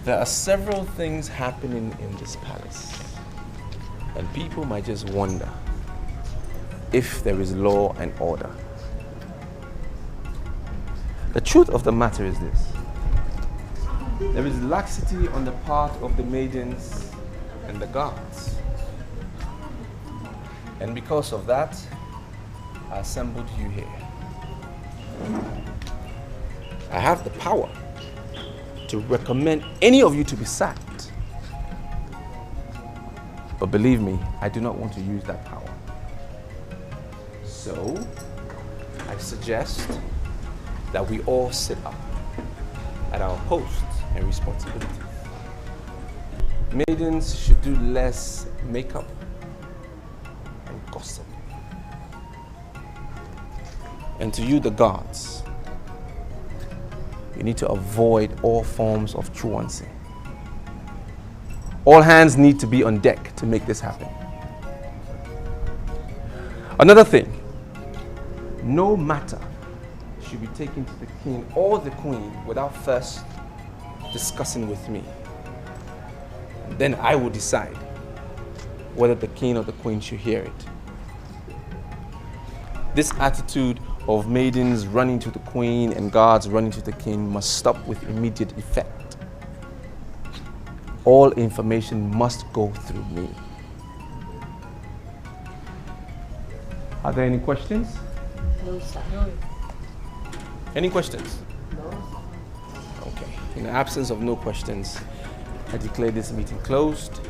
There are several things happening in this palace, and people might just wonder if there is law and order. The truth of the matter is this: there is laxity on the part of the maidens and the guards. And because of that, I assembled you here. I have the power to recommend any of you to be sacked. But believe me, I do not want to use that power. So, I suggest that we all sit up at our posts and responsibilities. Maidens should do less makeup and gossip. And to you, the guards, you need to avoid all forms of truancy. All hands need to be on deck to make this happen. Another thing, no matter should be taken to the king or the queen without first discussing with me. And then I will decide whether the king or the queen should hear it. This attitude of maidens running to the queen and guards running to the king must stop with immediate effect. All information must go through me. Are there any questions? No, sir. No. Any questions? No. Okay. In the absence of no questions, I declare this meeting closed.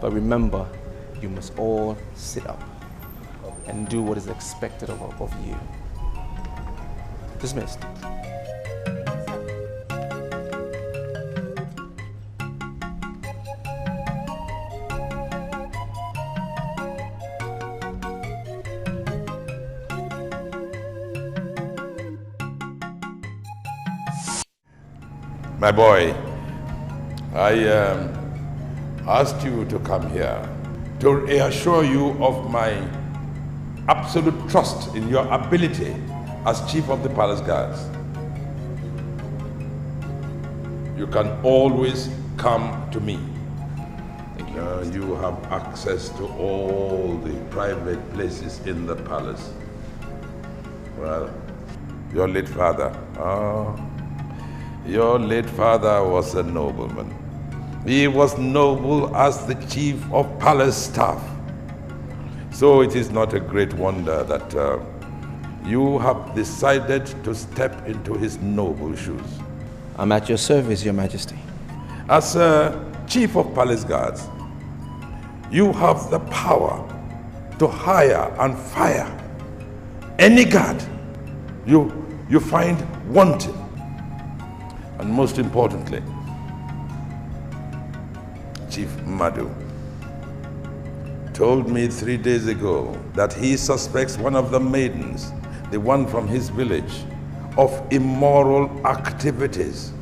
But remember, you must all sit up and do what is expected of you. Dismissed. My boy, I asked you to come here to reassure you of my absolute trust in your ability as chief of the palace guards. You can always come to me. Thank you. You have access to all the private places in the palace. Well, your late father, your late father was a nobleman. He was noble as the chief of palace staff. So it is not a great wonder that you have decided to step into his noble shoes. I'm at your service, Your Majesty. As chief of palace guards, you have the power to hire and fire any guard you find wanting. And most importantly, Chief Madu told me 3 days ago that he suspects one of the maidens, the one from his village, of immoral activities.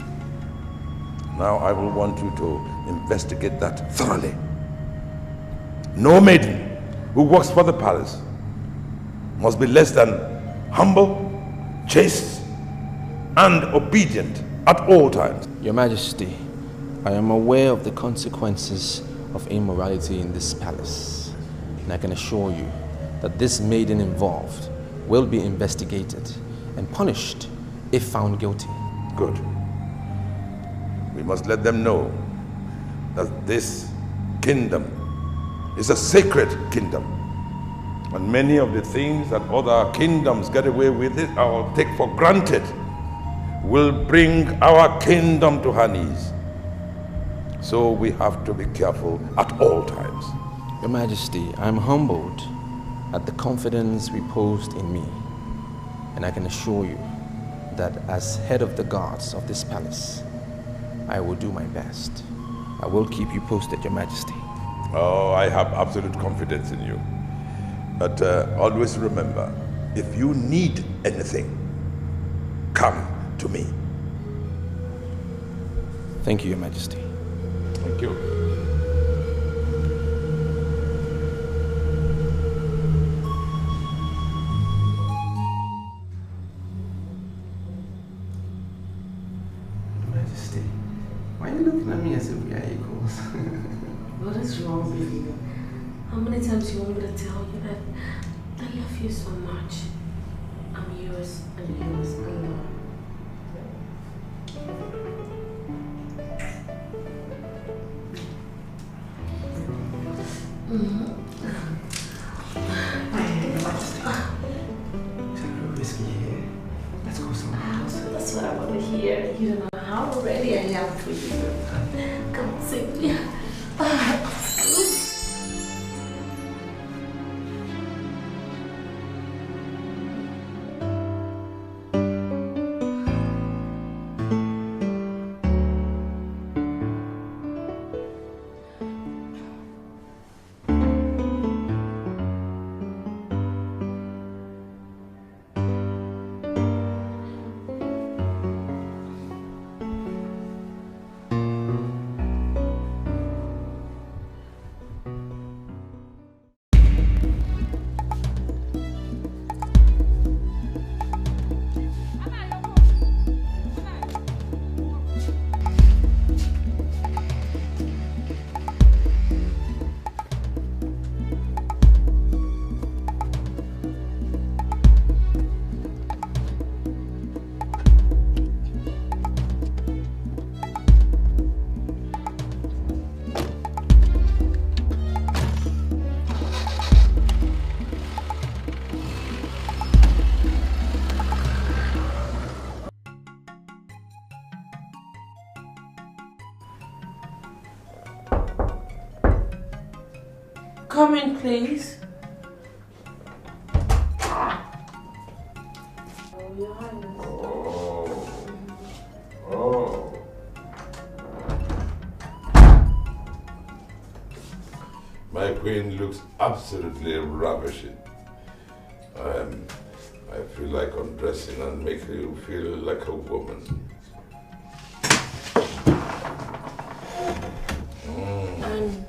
Now I will want you to investigate that thoroughly. No maiden who works for the palace must be less than humble, chaste, and obedient at all times. Your Majesty, I am aware of the consequences of immorality in this palace, and I can assure you that this maiden involved will be investigated and punished if found guilty. Good. We must let them know that this kingdom is a sacred kingdom, and many of the things that other kingdoms get away with it or take for granted will bring our kingdom to her knees. So we have to be careful at all times. Your Majesty, I am humbled at the confidence reposed in me, and I can assure you that as head of the guards of this palace, I will do my best. I will keep you posted, Your Majesty. Oh, I have absolute confidence in you. But always remember, if you need anything, come to me. Thank you, Your Majesty. Thank you. Your Majesty, Why are you looking at me as if we are equals? What is wrong with you? How many times you want me to tell you that I love you so much? I'm yours and yours alone. Let's go somewhere else. That's what I want to hear. You don't know how ready I am for you. Come sing me. Come in, please. Oh, Your Highness. Oh. My queen looks absolutely ravishing. I feel like undressing and making you feel like a woman. And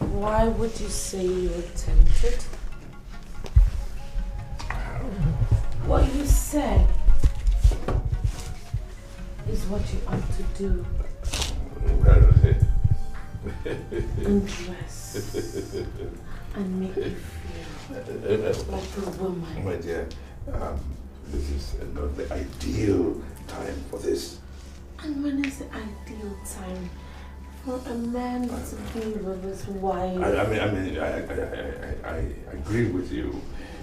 why would you say you were tempted? What you said is what you ought to do. Undress and make you feel like a woman. My dear, this is not the ideal time for this. And when is the ideal time for a man to be with his wife? I agree with you,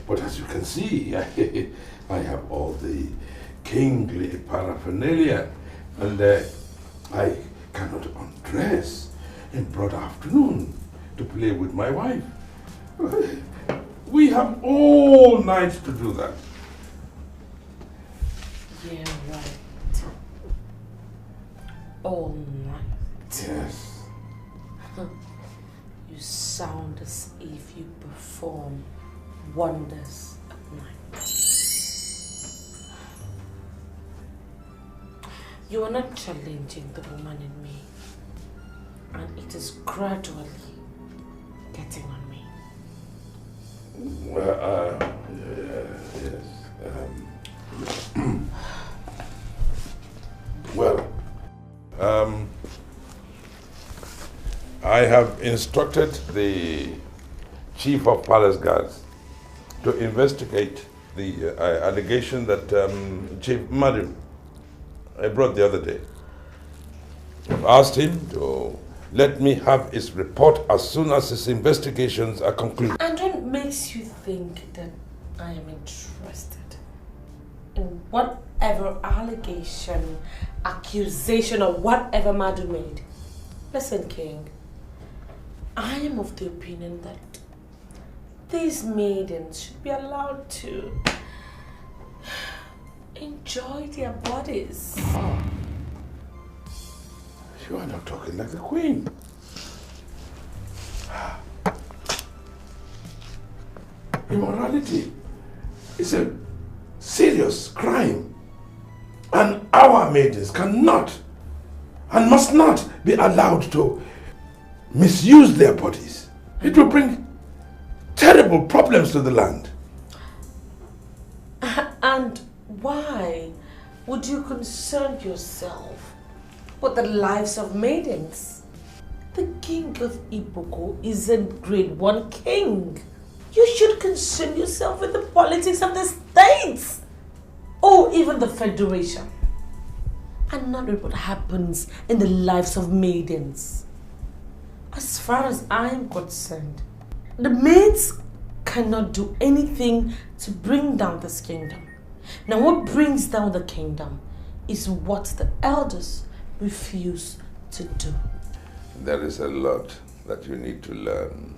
but as you can see, I have all the kingly paraphernalia, and I cannot undress in broad afternoon to play with my wife. We have all night to do that. Yeah, right. All night. Yes. You sound as if you perform wonders at night. You are not challenging the woman in me, and it is gradually getting on me. Yes. Well, I have instructed the Chief of Palace Guards to investigate the allegation that Chief Madam I brought the other day. I've asked him to let me have his report as soon as his investigations are concluded. And what makes you think that I am interested in whatever allegation, accusation, or whatever Madu made? Listen, King, I am of the opinion that these maidens should be allowed to enjoy their bodies. Oh. You are not talking like the Queen. Immorality is a serious crime, and our maidens cannot and must not be allowed to misuse their bodies. It will bring terrible problems to the land. And why would you concern yourself but the lives of maidens. The king of Iboko isn't grade 1 king. You should concern yourself with the politics of the states or even the federation, and not with what happens in the lives of maidens. As far as I am concerned, the maids cannot do anything to bring down this kingdom. Now, what brings down the kingdom is what the elders refuse to do. There is a lot that you need to learn.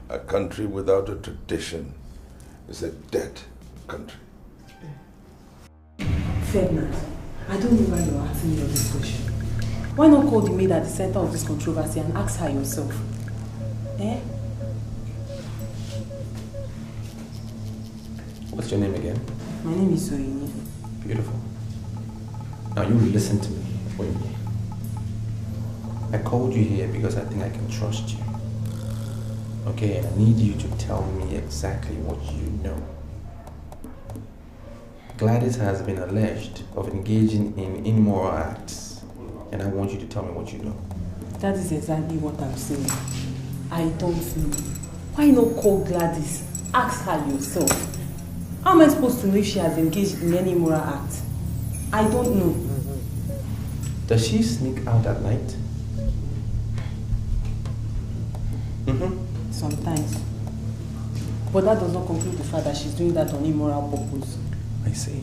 A country without a tradition is a dead country. Ferdinand, I don't know why you're asking me all this question. Why not call the maid at the center of this controversy and ask her yourself? Eh? What's your name again? My name is Oyini. Beautiful. Now you listen to me, Oyini. I called you here because I think I can trust you. Okay, and I need you to tell me exactly what you know. Gladys has been alleged of engaging in immoral acts, and I want you to tell me what you know. That is exactly what I'm saying. I don't know. Why not call Gladys? Ask her yourself. How am I supposed to know if she has engaged in any immoral act? I don't know. Does she sneak out at night? Sometimes. But that does not conclude the fact that she's doing that on immoral purpose. I see.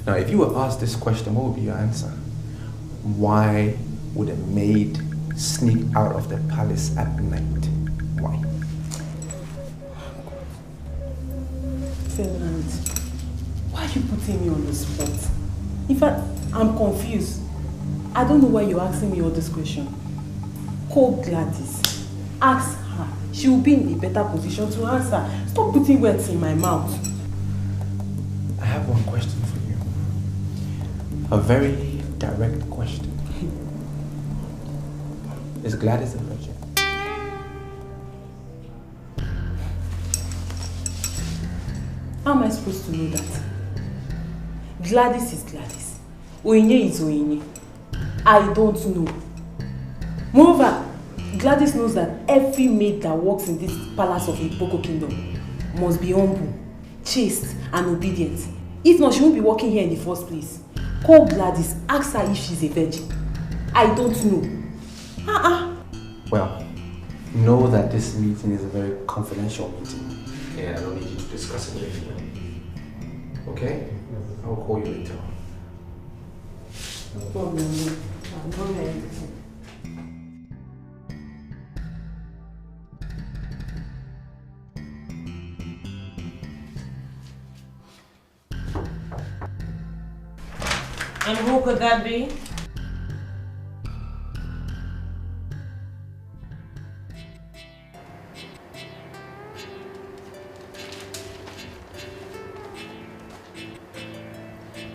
Now, if you were asked this question, what would be your answer? Why would a maid sneak out of the palace at night? Why? Ferdinand, why are you putting me on the spot? In fact, I'm confused. I don't know why you're asking me all this question. Call Gladys. Ask her. She will be in a better position to answer. Stop putting words in my mouth. I have one question for you. A very direct question. Is Gladys a virgin? How am I supposed to know that? Gladys is Gladys. Oyinye is Oyinye. I don't know. Moreover, Gladys knows that every maid that works in this palace of Iboko kingdom must be humble, chaste, and obedient. If not, she won't be working here in the first place. Call Gladys, ask her if she's a virgin. I don't know. Well, know that this meeting is a very confidential meeting, and I don't need you to discuss it with anyone. Okay? I will call you later. No problem. I'm not ready. And who could that be?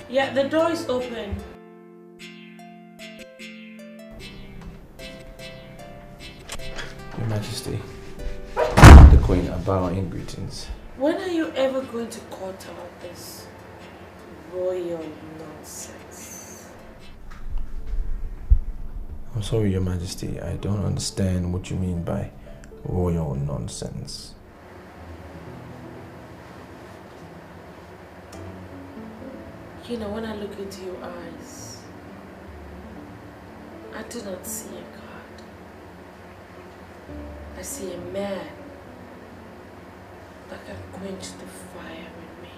Yeah, the door is open. Your Majesty, the Queen, I bow in greetings. When are you ever going to court about this royal nonsense? I'm sorry, Your Majesty, I don't understand what you mean by royal nonsense. You know, when I look into your eyes, I do not see a God. I see a man that can quench the fire in me.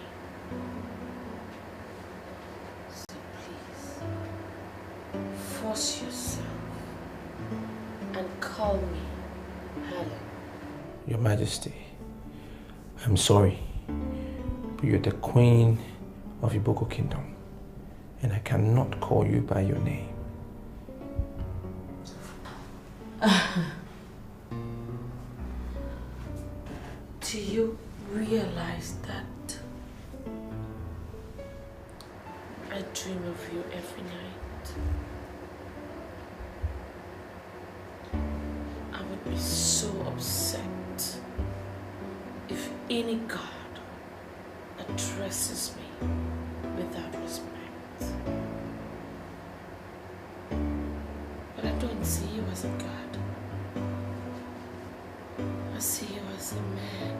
So please, force yourself and call me Helen. Your Majesty, I'm sorry, but you're the Queen of Iboko Kingdom, and I cannot call you by your name. Do you realize that I dream of you every night? I would be so upset if any God addresses me without respect. to God. I see you as a man.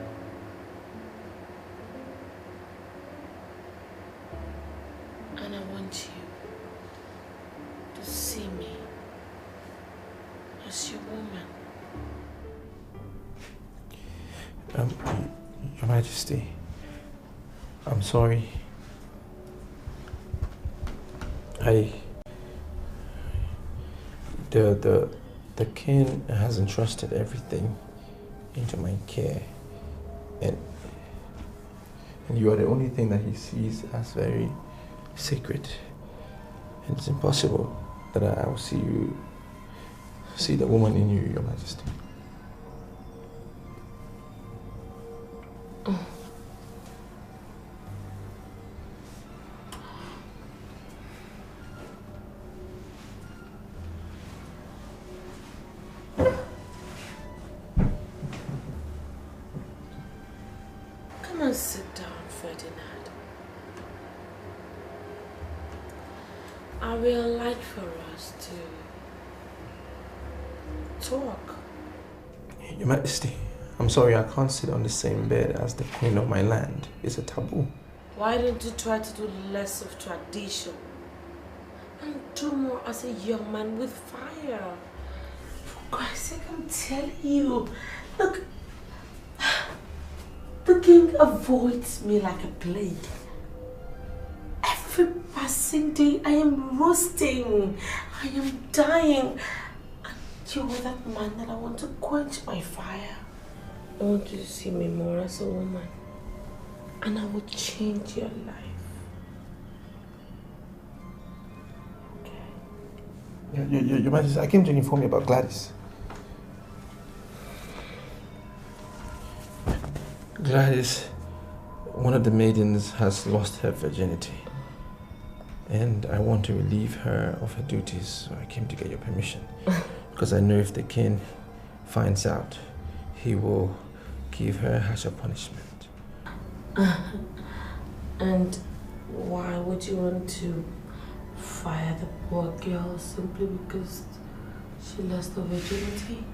And I want you to see me as your woman. Your Majesty, I'm sorry. The king has entrusted everything into my care, and you are the only thing that he sees as very sacred, and it's impossible that I will see the woman in you, Your Majesty. Come and sit down, Ferdinand. I will like for us to talk. Your Majesty, I'm sorry, I can't sit on the same bed as the queen of my land. It's a taboo. Why don't you try to do less of tradition and do more as a young man with fire? For Christ's sake, I'm telling you. Look, the king avoids me like a plague. Every passing day, I am roasting. I am dying. And you're that man that I want to quench my fire. I want you to see me more as a woman. And I will change your life. Okay? Your Majesty, I came to inform you about Gladys. Gladys, one of the maidens, has lost her virginity. And I want to relieve her of her duties, so I came to get your permission. Because I know if the king finds out, he will give her a harsher punishment. And why would you want to fire the poor girl simply because she lost her virginity?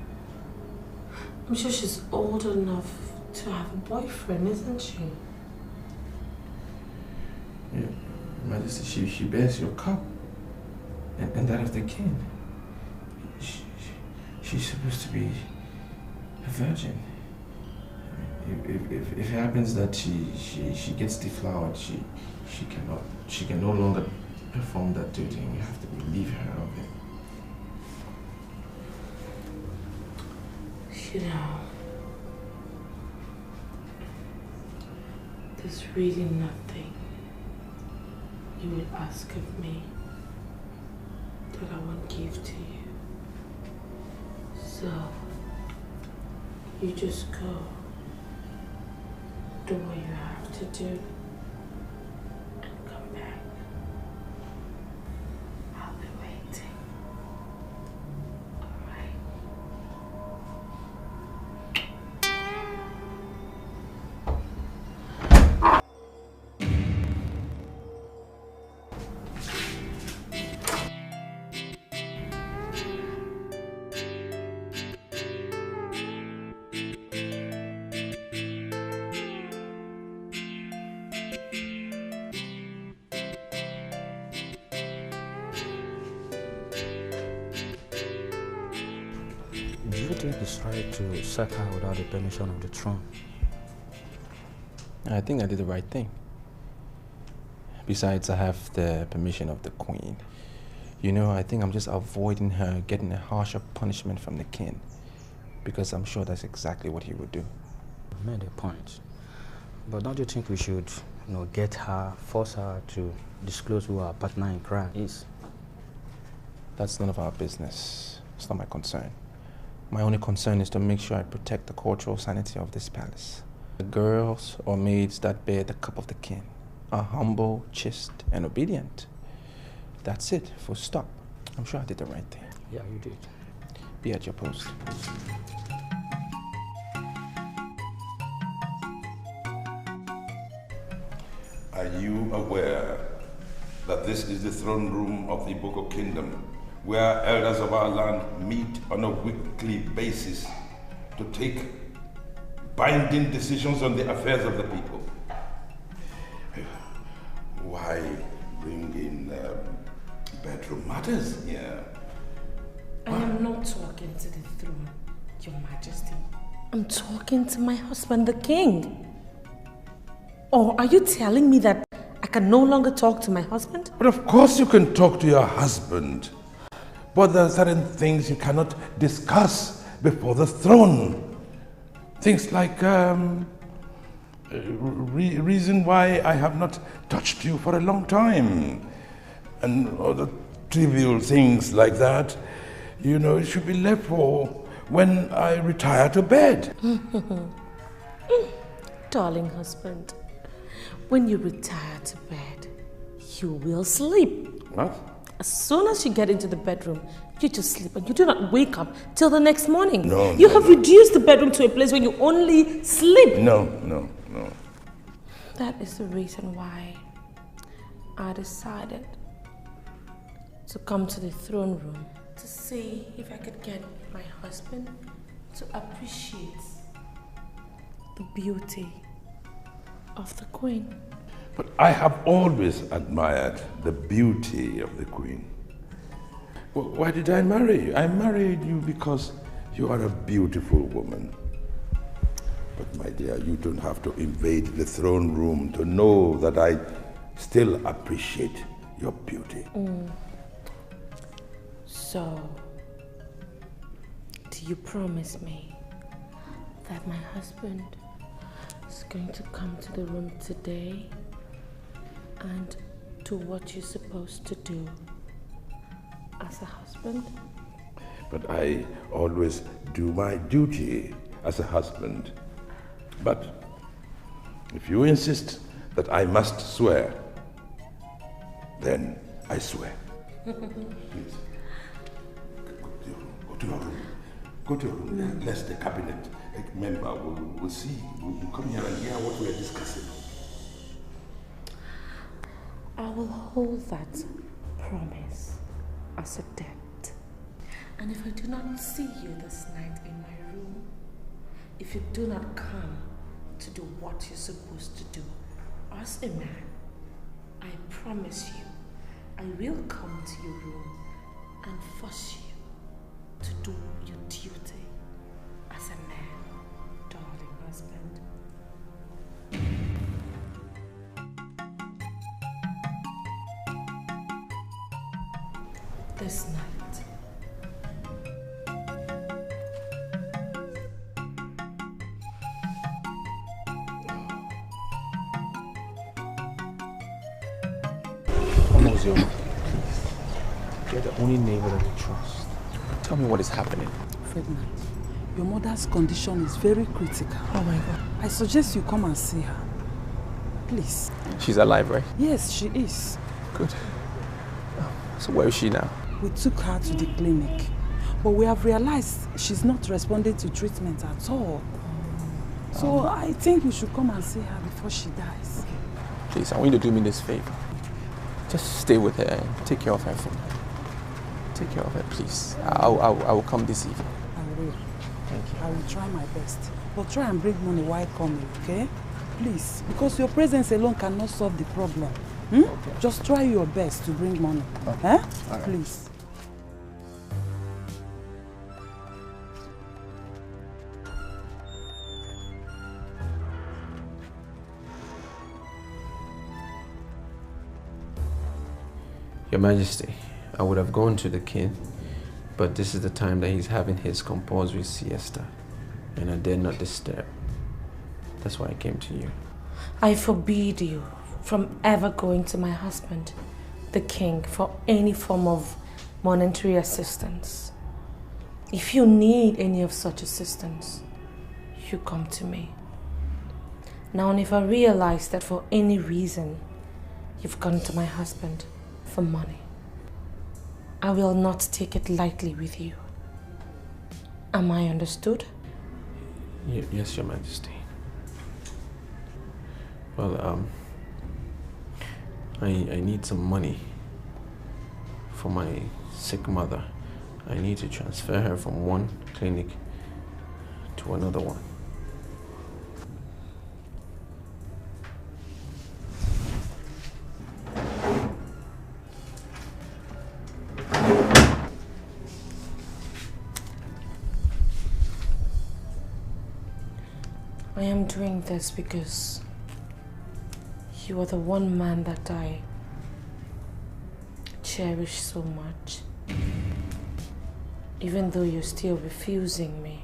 I'm sure she's old enough to have a boyfriend, isn't she? Yeah, Majesty, she bears your cup and that of the king. She's supposed to be a virgin. If it happens that she gets deflowered, she can no longer perform that duty, and you have to relieve her of it. You know, there's really nothing you would ask of me that I won't give to you. So, you just go, do what you have to do, and come back. I'll be waiting. All right? Do you think it's right to sack her without the permission of the throne? I think I did the right thing. Besides, I have the permission of the queen. You know, I think I'm just avoiding her getting a harsher punishment from the king, because I'm sure that's exactly what he would do. You made a point. But don't you think we should, get her, force her to disclose who our partner in crime is? That's none of our business. It's not my concern. My only concern is to make sure I protect the cultural sanity of this palace. The girls or maids that bear the cup of the king are humble, chaste, and obedient. That's it, full stop. I'm sure I did the right thing. Yeah, you did. Be at your post. Are you aware that this is the throne room of the Boko Kingdom, where elders of our land meet on a weekly basis to take binding decisions on the affairs of the people. Why bring in bedroom matters here? I am not talking to the throne, Your Majesty. I'm talking to my husband, the king. Or are you telling me that I can no longer talk to my husband? But of course you can talk to your husband. But there are certain things you cannot discuss before the throne. Things like reason why I have not touched you for a long time. And other trivial things like that. You know, it should be left for when I retire to bed. Darling husband, when you retire to bed, you will sleep. What? As soon as you get into the bedroom, you just sleep and you do not wake up till the next morning. No, you no, have reduced the bedroom to a place where you only sleep. No. That is the reason why I decided to come to the throne room to see if I could get my husband to appreciate the beauty of the queen. But I have always admired the beauty of the queen. Why did I marry you? I married you because you are a beautiful woman. But my dear, you don't have to invade the throne room to know that I still appreciate your beauty. So, do you promise me that my husband is going to come to the room today and do what you're supposed to do as a husband? But I always do my duty as a husband. But if you insist that I must swear, then I swear. Please. Go to your room. Go to your room. Lest the cabinet member will see. Will come here and hear what we are discussing. I will hold that promise as a debt. And if I do not see you this night in my room, if you do not come to do what you're supposed to do as a man, I promise you, I will come to your room and force you to do your duty as a man, darling husband. This night. You're the only neighbor that I trust. Tell me what is happening. Ferdinand, your mother's condition is very critical. Oh my God. I suggest you come and see her. Please. She's alive, right? Yes, she is. Good. So where is she now? We took her to the clinic, but we have realized she's not responding to treatment at all. So I think you should come and see her before she dies. Please, I want you to do me this favor. Just stay with her and take care of her for me. Take care of her, please. I will come this evening. I will. Thank you. I will try my best. But try and bring money while coming, okay? Please, because your presence alone cannot solve the problem. Okay. Just try your best to bring money. Okay. Eh? All right. Please. Your Majesty, I would have gone to the king, but this is the time that he's having his compulsory siesta, and I dare not disturb. That's why I came to you. I forbid you from ever going to my husband, the king, for any form of monetary assistance. If you need any of such assistance, you come to me. Now, if I realize that for any reason you've gone to my husband for money, I will not take it lightly with you. Am I understood? Yes, Your Majesty. Well, I need some money for my sick mother. I need to transfer her from one clinic to another one. I am doing this because you are the one man that I cherish so much. Even though you're still refusing me,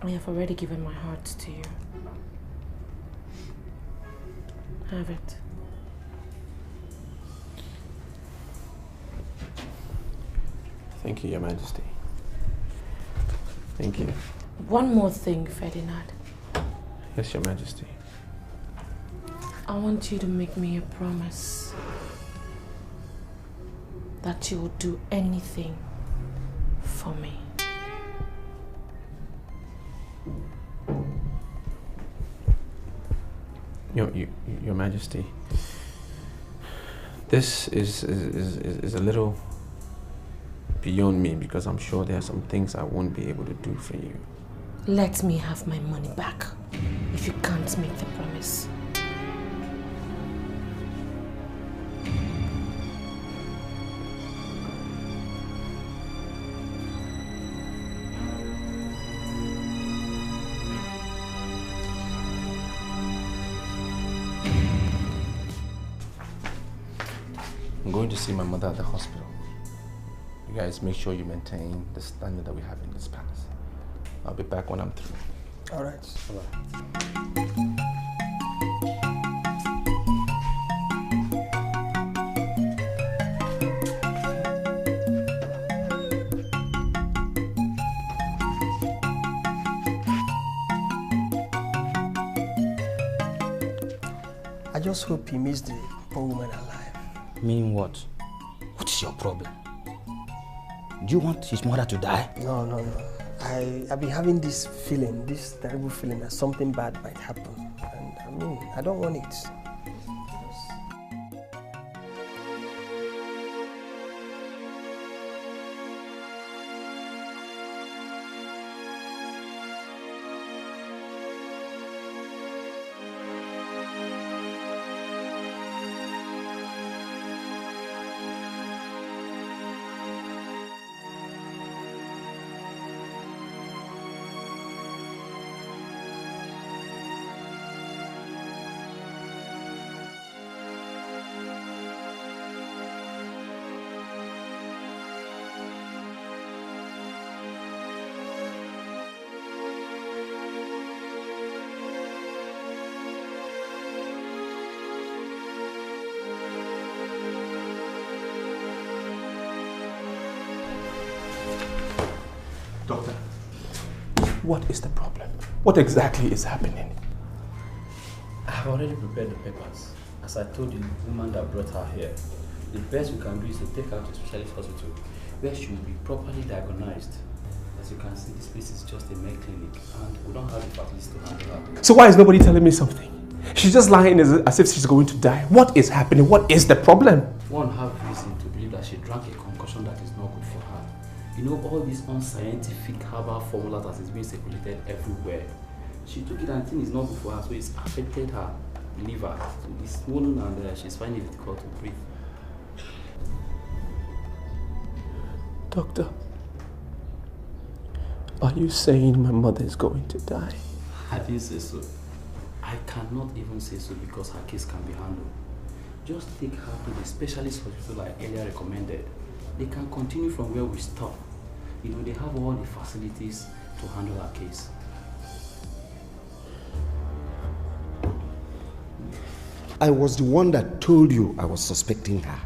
I have already given my heart to you. Have it. Thank you, Your Majesty. Thank you. One more thing, Ferdinand. Yes, Your Majesty. I want you to make me a promise that you will do anything for me. Your Majesty, this is a little beyond me because I'm sure there are some things I won't be able to do for you. Let me have my money back if you can't make the promise. I'm going to see my mother at the hospital. You guys make sure you maintain the standard that we have in this palace. I'll be back when I'm through. All right. I just hope he meets the poor woman alive. Meaning what? What is your problem? Do you want his mother to die? No. I've been having this feeling, this terrible feeling that something bad might happen. And I don't want it. Doctor, what is the problem? What exactly is happening? I have already prepared the papers. As I told you, the woman that brought her here, the best we can do is to take her to a specialist hospital where she will be properly diagnosed. As you can see, this place is just a male clinic and we don't have the facilities to handle her. So why is nobody telling me something? She's just lying as if she's going to die. What is happening? What is the problem? One have reason to believe that she drank a concoction that is not good for her. You know, all these unscientific herbal formulas that is being circulated everywhere. She took it and thing is not good for her, so it's affected her liver. So it's swollen and she's finding it difficult to breathe. Doctor, are you saying my mother is going to die? I didn't say so. I cannot even say so because her case can be handled. Just take her to the specialist hospital I earlier recommended. They can continue from where we stop. You know, they have all the facilities to handle her case. I was the one that told you I was suspecting her.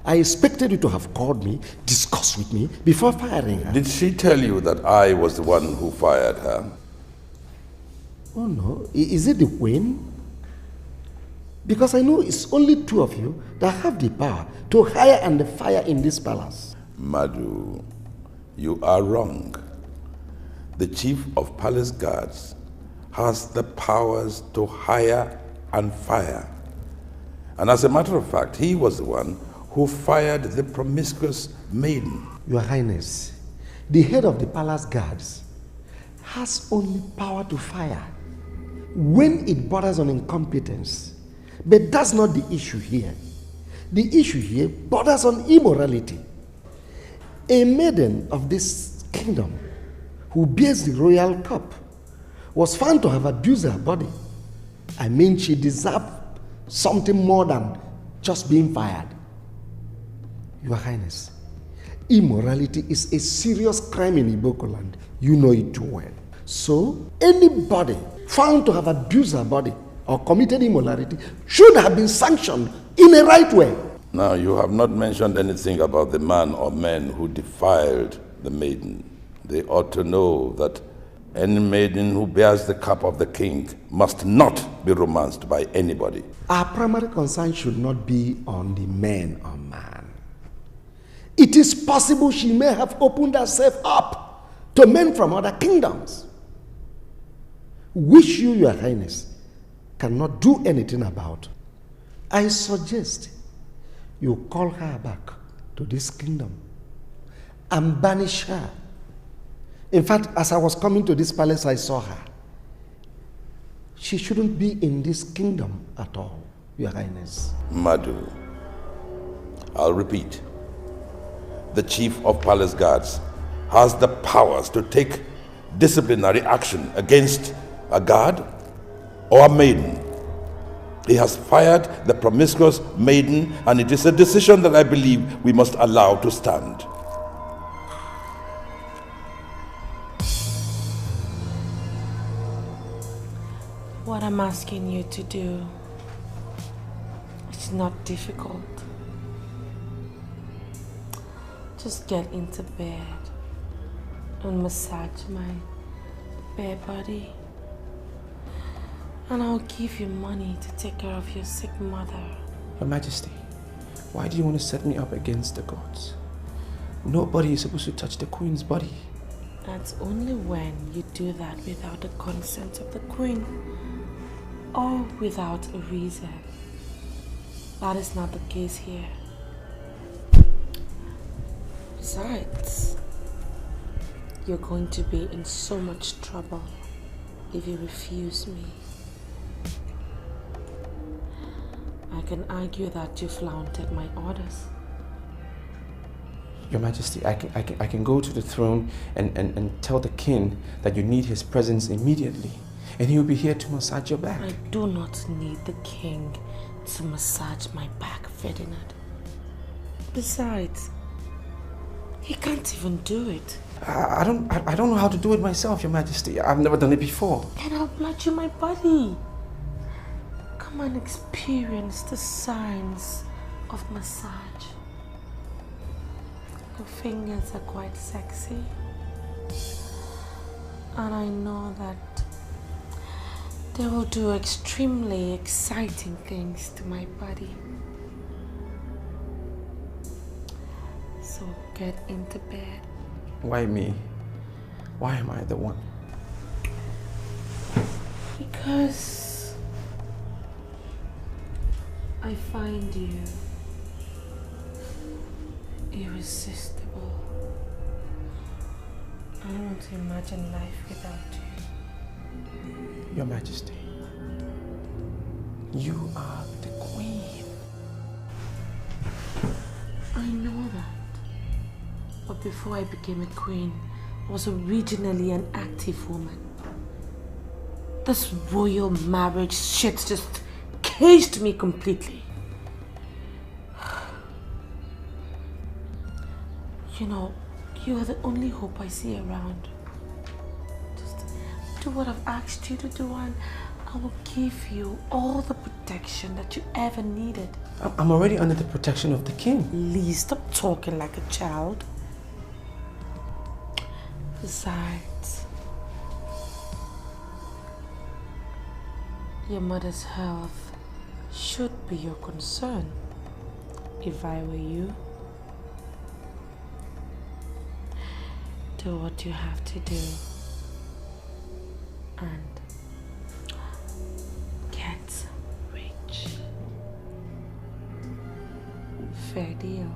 I expected you to have called me, discussed with me before firing her. Did she tell you that I was the one who fired her? Oh no, is it the Queen? Because I know it's only two of you that have the power to hire and fire in this palace. Madhu, you are wrong. The chief of palace guards has the powers to hire and fire. And as a matter of fact, he was the one who fired the promiscuous maiden. Your Highness, the head of the palace guards has only power to fire when it borders on incompetence. But that's not the issue here. The issue here borders on immorality. A maiden of this kingdom who bears the royal cup was found to have abused her body. I mean, she deserved something more than just being fired. Your Highness, immorality is a serious crime in Iboko land. You know it too well. So, anybody found to have abused her body or committed immorality should have been sanctioned in a right way. Now, you have not mentioned anything about the man or men who defiled the maiden. They ought to know that any maiden who bears the cup of the king must not be romanced by anybody. Our primary concern should not be on the man or man. It is possible she may have opened herself up to men from other kingdoms, which you, Your Highness, cannot do anything about. I suggest you call her back to this kingdom and banish her. In fact, as I was coming to this palace, I saw her. She shouldn't be in this kingdom at all, Your Highness. Madhu, I'll repeat. The chief of palace guards has the powers to take disciplinary action against a guard or a maiden. He has fired the promiscuous maiden, and it is a decision that I believe we must allow to stand. What I'm asking you to do is not difficult. Just get into bed and massage my bare body. And I'll give you money to take care of your sick mother. Your Majesty, why do you want to set me up against the gods? Nobody is supposed to touch the queen's body. That's only when you do that without the consent of the queen or without a reason. That is not the case here. Besides, you're going to be in so much trouble if you refuse me. I can argue that you flaunted my orders. Your Majesty, I can go to the throne and tell the king that you need his presence immediately, and he will be here to massage your back. I do not need the king to massage my back, Ferdinand. Besides, he can't even do it. I don't know how to do it myself, Your Majesty. I've never done it before. Then I'll blood you my body. Come and experience the signs of massage. Your fingers are quite sexy. And I know that they will do extremely exciting things to my body. So get into bed. Why me? Why am I the one? Because I find you irresistible. I don't want to imagine life without you. Your Majesty, you are the queen. I know that. But before I became a queen, I was originally an active woman. This royal marriage shit just caged me completely. You know, you are the only hope I see around. Just do what I've asked you to do and I will give you all the protection that you ever needed. I'm already under the protection of the king. Please stop talking like a child. Besides, your mother's health should be your concern. If I were you, do what you have to do and get rich. fair deal.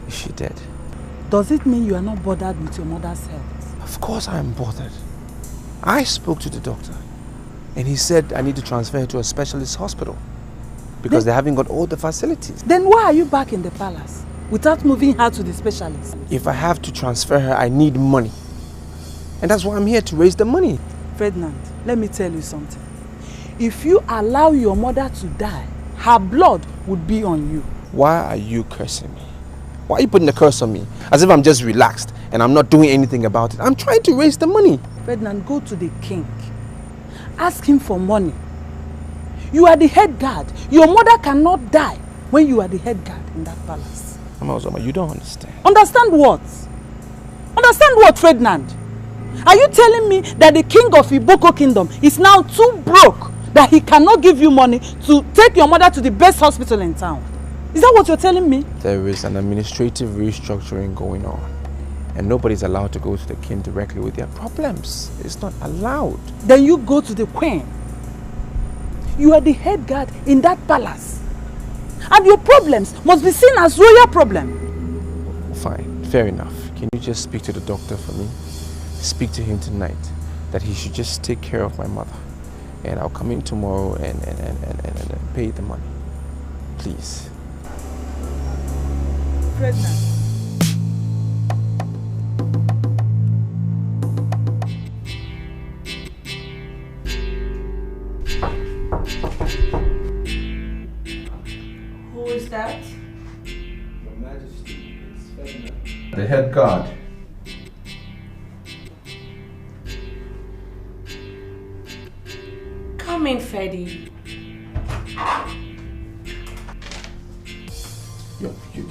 Is she dead? Does it mean you are not bothered with your mother's health? Of course I am bothered. I spoke to the doctor and he said I need to transfer her to a specialist hospital because they haven't got all the facilities. Then why are you back in the palace without moving her to the specialist? If I have to transfer her, I need money. And that's why I'm here, to raise the money. Ferdinand, let me tell you something. If you allow your mother to die, her blood would be on you. Why are you cursing me? Why are you putting a curse on me? As if I'm just relaxed and I'm not doing anything about it. I'm trying to raise the money. Ferdinand, go to the king. Ask him for money. You are the head guard. Your mother cannot die when you are the head guard in that palace. Mama Ozoma, you don't understand. Understand what? Understand what, Ferdinand? Are you telling me that the king of Iboko kingdom is now too broke that he cannot give you money to take your mother to the best hospital in town? Is that what you're telling me? There is an administrative restructuring going on. And nobody's allowed to go to the king directly with their problems. It's not allowed. Then you go to the queen. You are the head guard in that palace. And your problems must be seen as royal problems. Fine, fair enough. Can you just speak to the doctor for me? Speak to him tonight that he should just take care of my mother. And I'll come in tomorrow and pay the money. Please. Ferdinand. Who is that? Your Majesty, it's Ferdinand. The head guard. Come in, Freddy.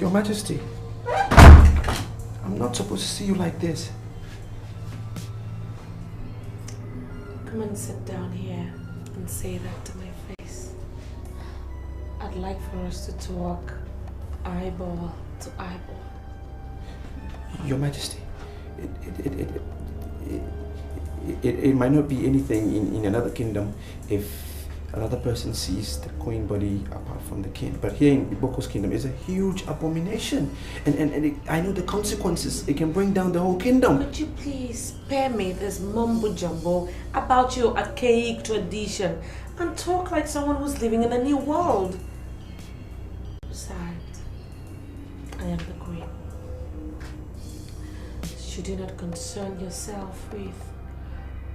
Your Majesty, I'm not supposed to see you like this. Come and sit down here and say that to my face. I'd like for us to talk eyeball to eyeball. Your Majesty, it might not be anything in another kingdom if another person sees the queen body apart from the king. But here in Iboko's kingdom, it's a huge abomination. And I know the consequences. It can bring down the whole kingdom. Would you please spare me this mumbo jumbo about your archaic tradition and talk like someone who's living in a new world? Besides, I am the queen. Should you not concern yourself with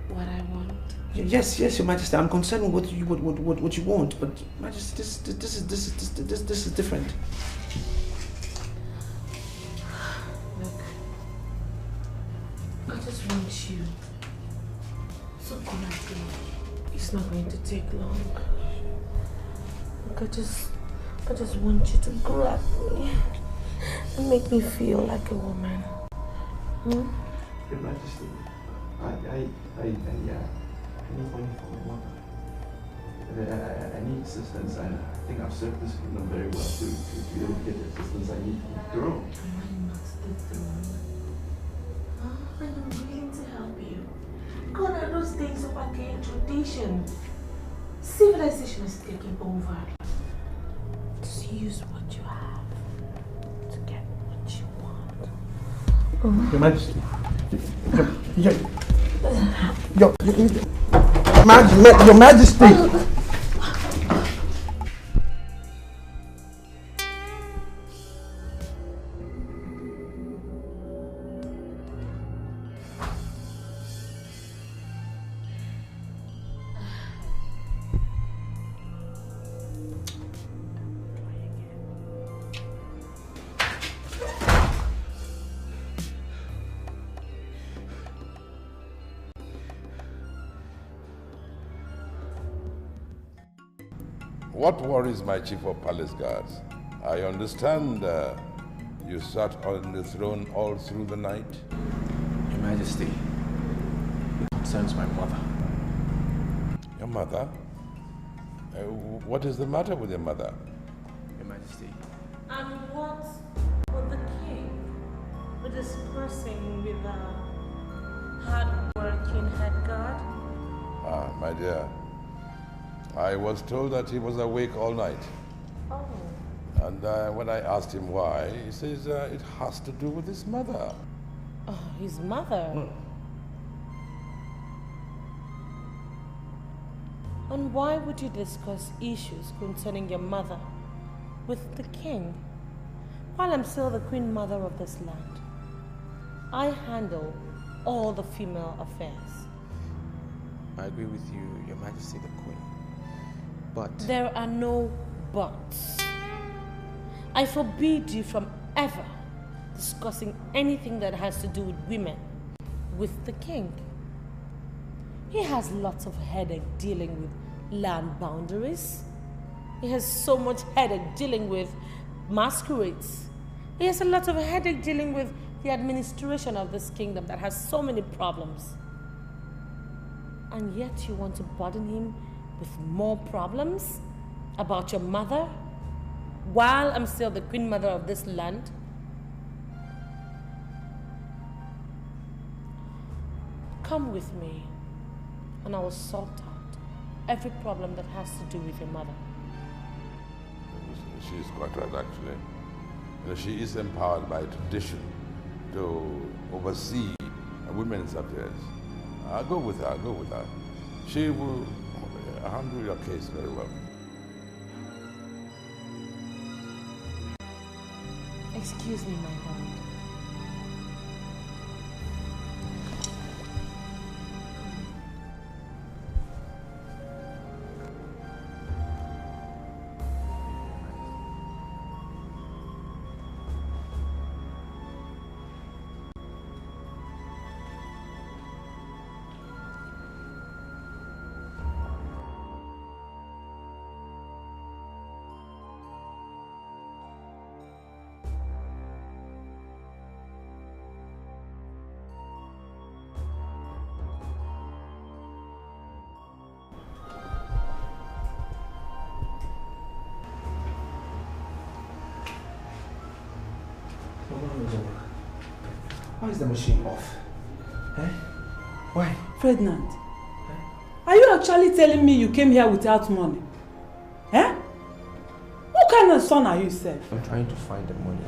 what I want? Yes, Your Majesty. I'm concerned with what you want, but Majesty, this is different. Look, I just want you to come at me. It's not going to take long. Look, I just want you to grab me and make me feel like a woman. Hmm? Your Majesty, I need money for my mother. I need assistance, and I think I've served this kingdom very well to be able to get the assistance I need from the throne. I'm not the throne. I'm willing to help you. Gone are those days of archaic tradition. Civilization is taking over. Just use what you have to get what you want. Your Majesty. Your Majesty. What worries my chief of palace guards? I understand you sat on the throne all through the night. Your Majesty, it concerns my mother. Your mother? What is the matter with your mother? Your Majesty. And what would the king with this person with a hard-working head guard? my dear. I was told that he was awake all night. Oh. And when I asked him why, he says it has to do with his mother. Oh, his mother? And why would you discuss issues concerning your mother with the king? While I'm still the queen mother of this land, I handle all the female affairs. I agree with you, Your Majesty the Queen. But... There are no buts. I forbid you from ever discussing anything that has to do with women with the king. He has lots of headache dealing with land boundaries. He has so much headache dealing with masquerades. He has a lot of headache dealing with the administration of this kingdom that has so many problems. And yet you want to burden him with more problems about your mother while I'm still the queen mother of this land? Come with me and I will sort out every problem that has to do with your mother. She is quite right, actually. You know, she is empowered by tradition to oversee women's affairs. I'll go with her, She will handle your case very well. Excuse me, my lord. Why is the machine off? Eh? Why? Ferdinand, are you actually telling me you came here without money? Eh? What kind of son are you, sir? I'm trying to find the money.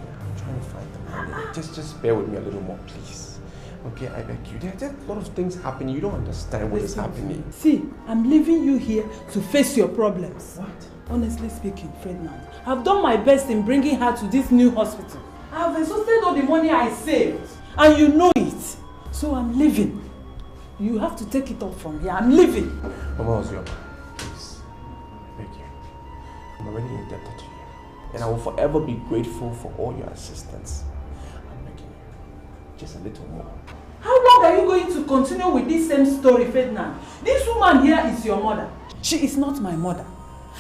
Just bear with me a little more, please. Okay, I beg you. There are a lot of things happening. You don't understand what is happening. See, I'm leaving you here to face your problems. What? Honestly speaking, Ferdinand, I've done my best in bringing her to this new hospital. I've exhausted all the money I saved, and you know it. So I'm leaving. You have to take it up from here. I'm leaving. Mama Ozioma, please. I beg you. I'm already indebted to you. And I will forever be grateful for all your assistance. I'm begging you. Just a little more. How long are you going to continue with this same story, Ferdinand? This woman here is your mother. She is not my mother.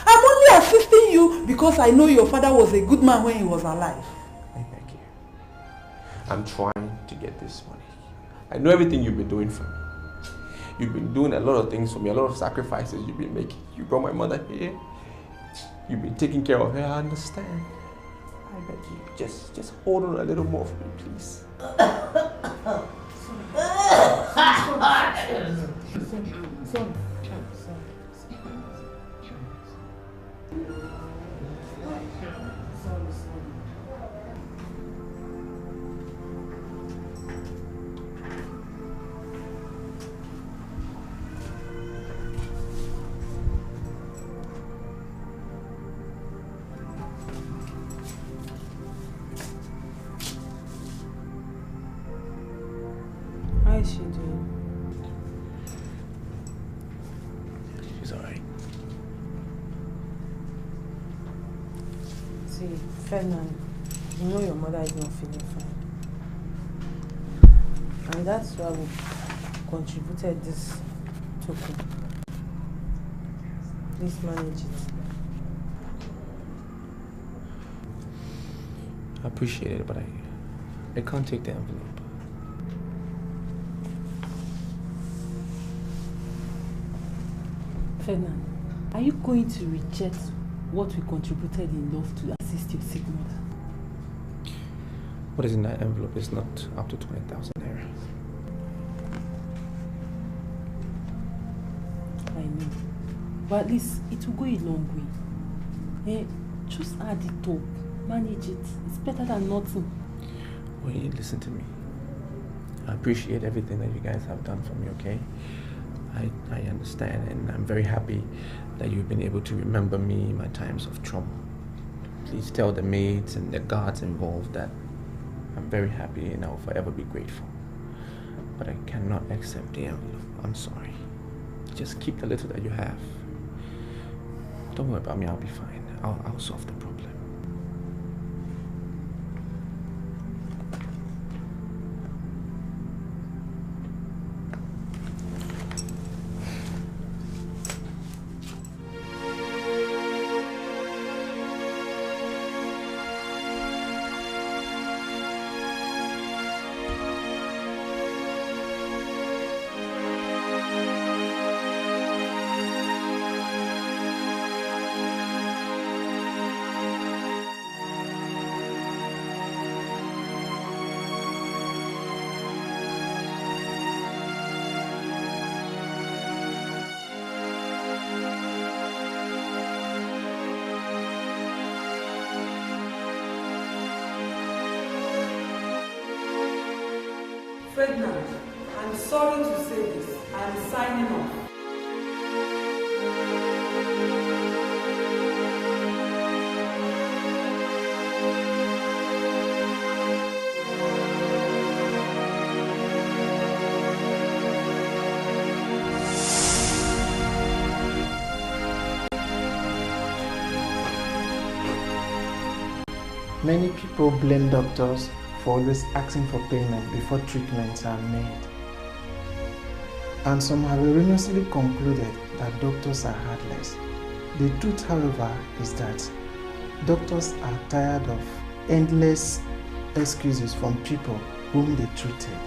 I'm only assisting you because I know your father was a good man when he was alive. I beg you. I'm trying to get this money. I know everything you've been doing for me. You've been doing a lot of things for me, a lot of sacrifices you've been making. You brought my mother here. You've been taking care of her, I understand. I beg you, just hold on a little more for me, please. Sorry. How is she doing? She's alright. See, Ferdinand, you know your mother is not feeling fine. And that's why we contributed this token. Please manage it. I appreciate it, but I can't take the envelope. Ferdinand, are you going to reject what we contributed in love to assist your sick mother? What is in that envelope is not up to 20,000 naira. I know. But at least it will go a long way. Just add it up. Manage it. It's better than nothing. Well, you listen to me. I appreciate everything that you guys have done for me, okay? I understand, and I'm very happy that you've been able to remember me in my times of trouble. Please tell the maids and the guards involved that I'm very happy and I'll forever be grateful. But I cannot accept the envelope. I'm sorry. Just keep the little that you have. Don't worry about me, I'll be fine. I'll solve the problem. Pregnant. I'm sorry to say this. I'm signing off. Many people blame doctors for always asking for payment before treatments are made. And some have erroneously concluded that doctors are heartless. The truth, however, is that doctors are tired of endless excuses from people whom they treated.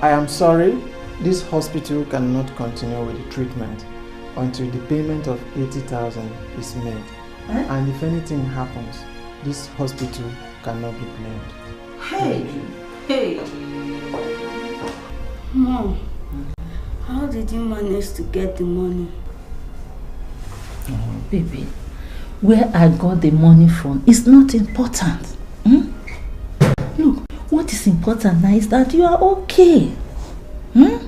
I am sorry, this hospital cannot continue with the treatment until the payment of 80,000 is made. And if anything happens, this hospital cannot be blamed. Hey! Mom, how did you manage to get the money? Oh, baby, where I got the money from is not important. Look, what is important now is that you are okay. I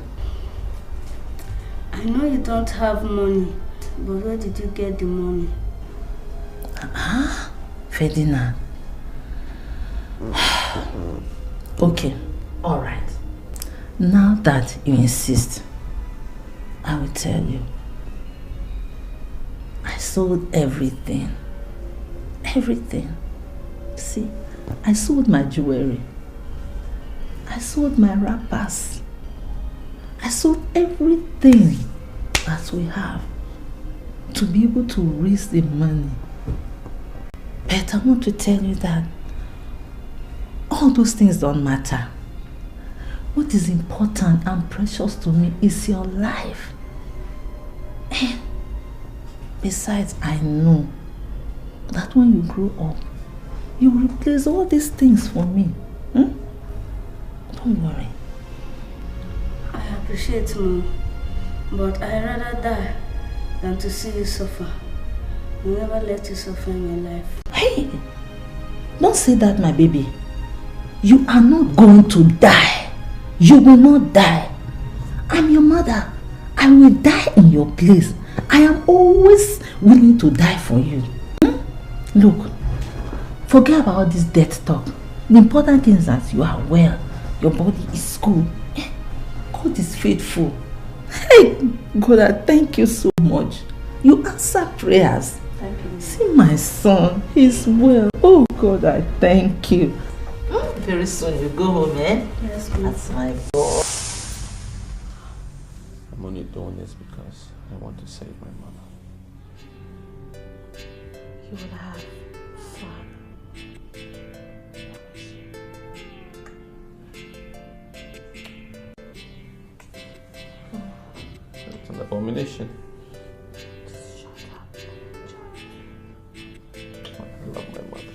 know you don't have money, but where did you get the money? Ferdinand. Okay, alright. Now that you insist, I will tell you. I sold everything. Everything. See, I sold my jewelry. I sold my wrappers. I sold everything that we have to be able to raise the money. But I want to tell you that all those things don't matter. What is important and precious to me is your life. And besides, I know that when you grow up, you will replace all these things for me. Don't worry. I appreciate, Mom, but I'd rather die than to see you suffer. I'll never let you suffer in my life. Hey! Don't say that, my baby. You are not going to die. You will not die. I'm your mother. I will die in your place. I am always willing to die for you. Look, forget about all this death talk. The important thing is that you are well. Your body is good. God is faithful. Hey, God, I thank you so much. You answer prayers. Thank you. See my son, he's well. Oh God, I thank you. Very soon you go home, eh? Yes, ma'am. That's my boy. I'm only doing this because I want to save my mother. You will have fun. It's an abomination. I love my mother.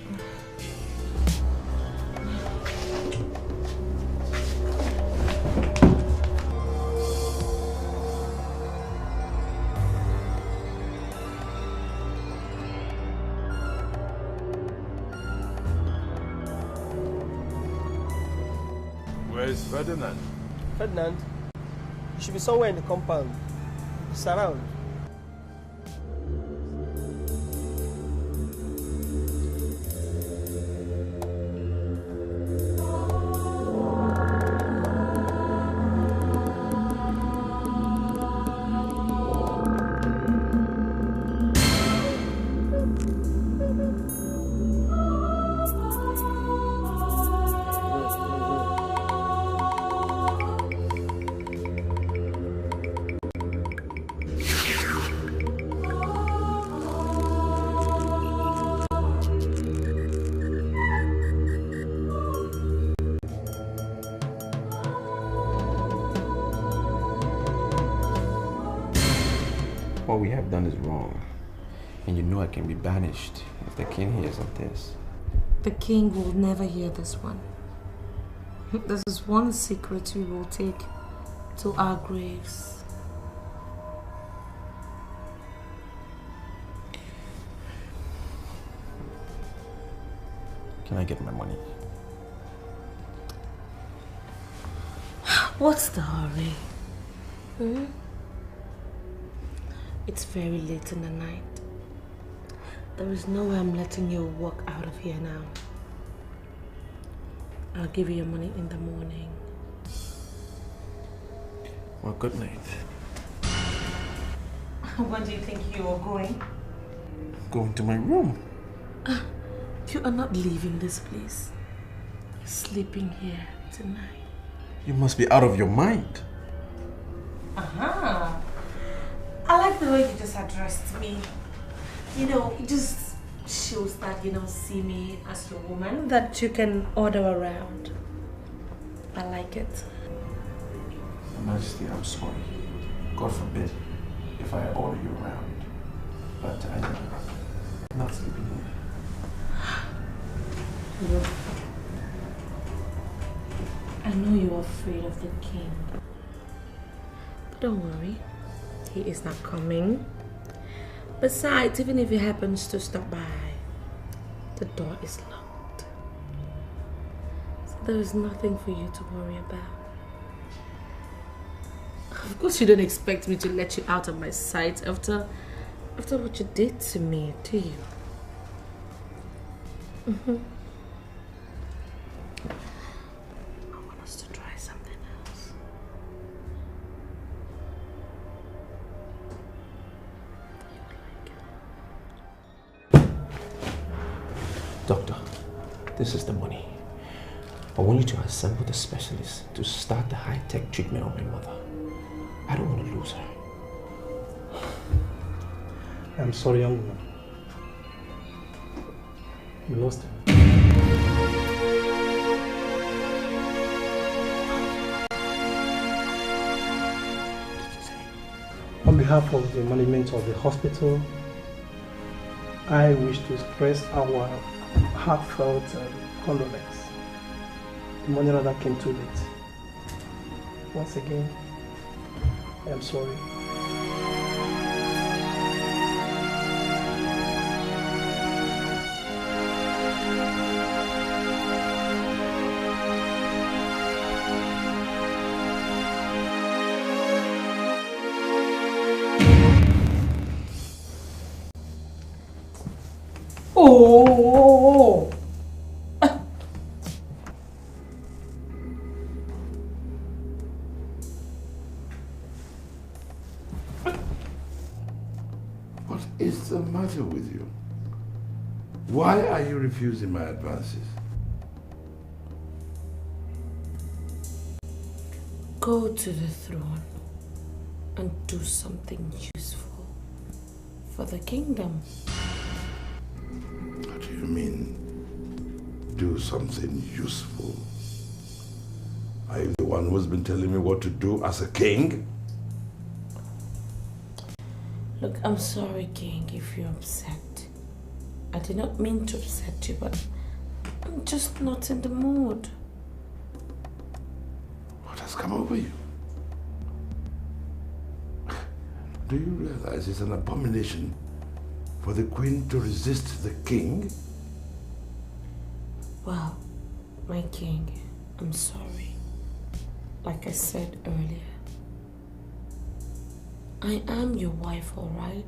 Where is Ferdinand? Ferdinand, you should be somewhere in the compound. He's around. What we have done is wrong. And you know I can be banished if the king hears of this. The king will never hear this one. This is one secret we will take to our graves. Can I get my money? What's the hurry? Hmm? It's very late in the night. There is no way I'm letting you walk out of here now. I'll give you your money in the morning. Well, good night. Where do you think you are going? Going to my room. You are not leaving this place. You're sleeping here tonight. You must be out of your mind. Aha! I like the way you just addressed me. You know, it just shows that you don't see me as your woman that you can order around. I like it. Your Majesty, I'm sorry. God forbid if I order you around. But I'm not sleeping here. Look, I know you're afraid of the king. But don't worry. He is not coming. Besides, even if he happens to stop by, the door is locked. So there is nothing for you to worry about. Of course you don't expect me to let you out of my sight after what you did to me, do you? I want us to try something else. Doctor, this is the money. I want you to assemble the specialists to start the high-tech treatment on my mother. I don't want to lose her. I'm sorry, young woman. You lost her. On behalf of the management of the hospital, I wish to express our heartfelt condolence. The money rather came too late. Once again, I am sorry. Oh! What is the matter with you? Why are you refusing my advances? Go to the throne and do something useful for the kingdom. What do you mean, do something useful? Are you the one who's been telling me what to do as a king? Look, I'm sorry, King, if you're upset. I did not mean to upset you, but I'm just not in the mood. What has come over you? Do you realize it's an abomination for the queen to resist the king? Well, my king, I'm sorry. like I said earlier, I am your wife, alright?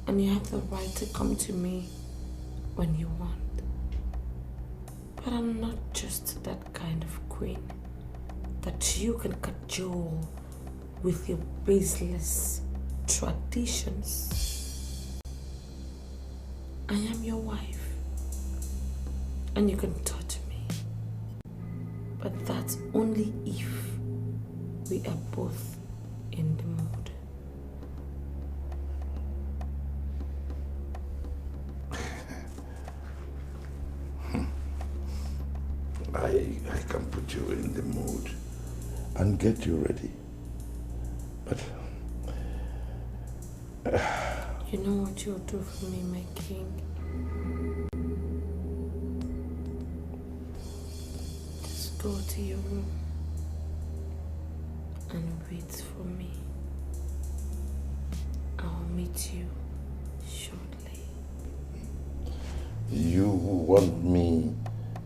And you have the right to come to me when you want. But I'm not just that kind of queen that you can cajole with your baseless traditions. I am your wife, and you can touch me. But that's only if we are both in the mood. I can put you in the mood and get you ready. But you know what you'll do for me, my king? Just go to your room and wait for me. I'll meet you shortly. you want me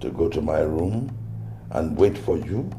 to go to my room and wait for you?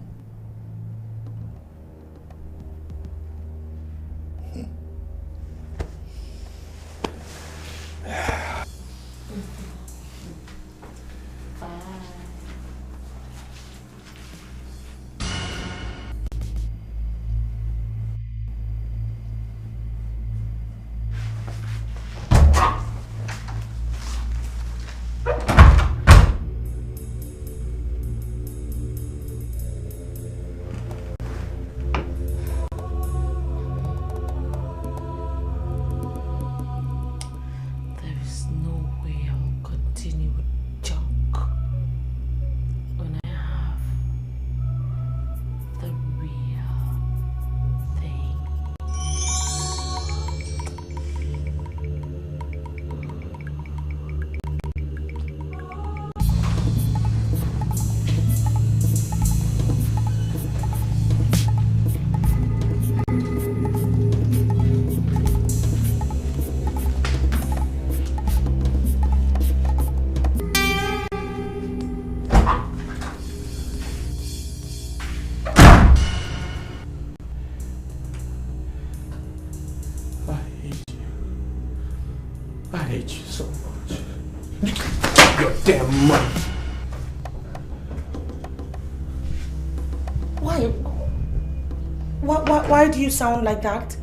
Why do you sound like that?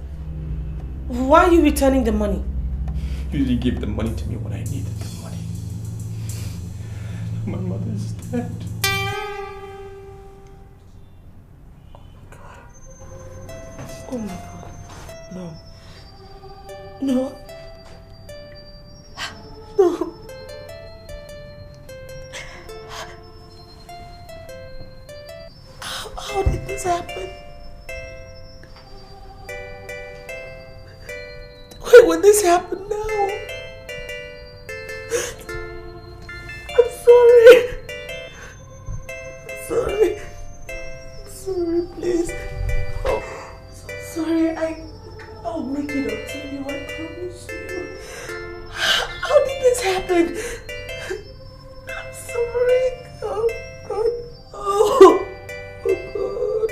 Why are you returning the money? You didn't give the money to me when I needed the money. My mother is dead. Oh my God. No. No. No. How did this happen? Why would this happen now? I'm sorry. I'm sorry. I'm sorry, please. Oh, so sorry. I'll make it up to you, I promise you. How did this happen? I'm sorry. Oh, God. Oh, God.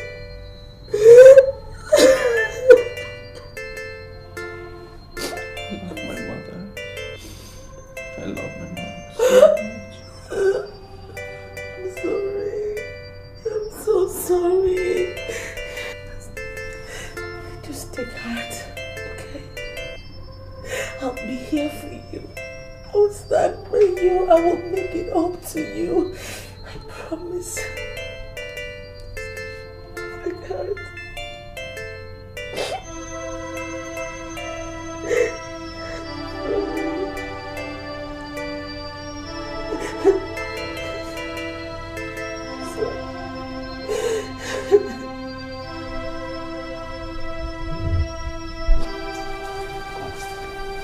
My mother. I love my mother so much. I'm sorry. I'm so sorry. Just take heart, okay? I'll be here for you. I'll stand by you. I will make it up to you. I promise. Take heart.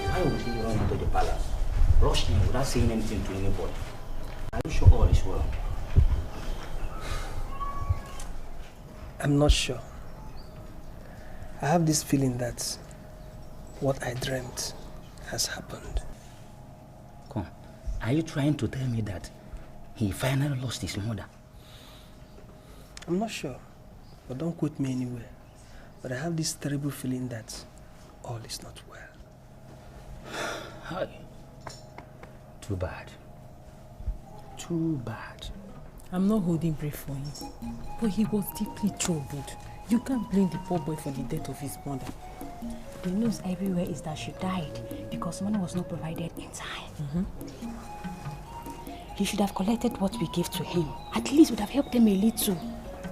Why would he run into the palace, rush in without saying anything to anybody? Are you sure all is well? I'm not sure. I have this feeling that what I dreamt has happened. Come, are you trying to tell me that he finally lost his mother? I'm not sure. But don't quote me anywhere. But I have this terrible feeling that all is not well. Hi. Too bad. Too bad. I'm not holding breath for him, but he was deeply troubled. You can't blame the poor boy for the death of his mother. The news everywhere is that she died because money was not provided in time. He should have collected what we gave to him. At least would have helped them a little.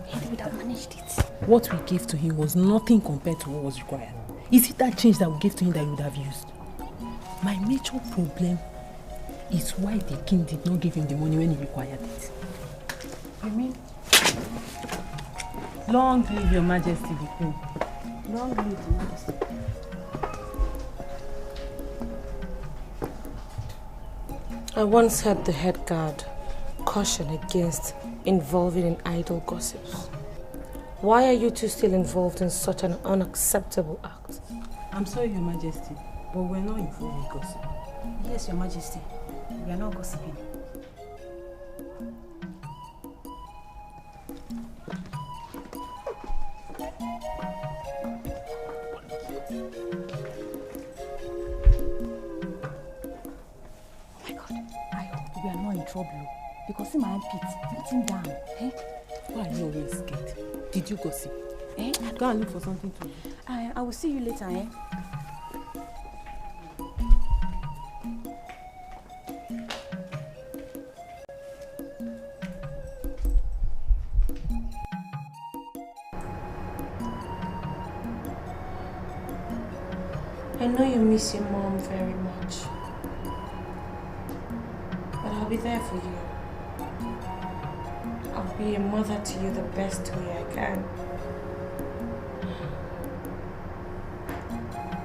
He would have managed it. What we gave to him was nothing compared to what was required. Is it that change that we gave to him that he would have used? My major problem is why the king did not give him the money when he required it. You mean? Long live your majesty, the queen. Long live the majesty. I once heard the head guard caution against involving in idle gossips. Why are you two still involved in such an unacceptable act? I'm sorry, your majesty, but we're not involved in gossip. Yes, your majesty. We are not gossiping. We are not in trouble because see my armpit, put him down. Eh? Why are you always scared? Did you gossip? Eh? Go and look for something to do. I will see you later, eh? I know you miss your mom very much. But I'll be there for you. I'll be a mother to you the best way I can.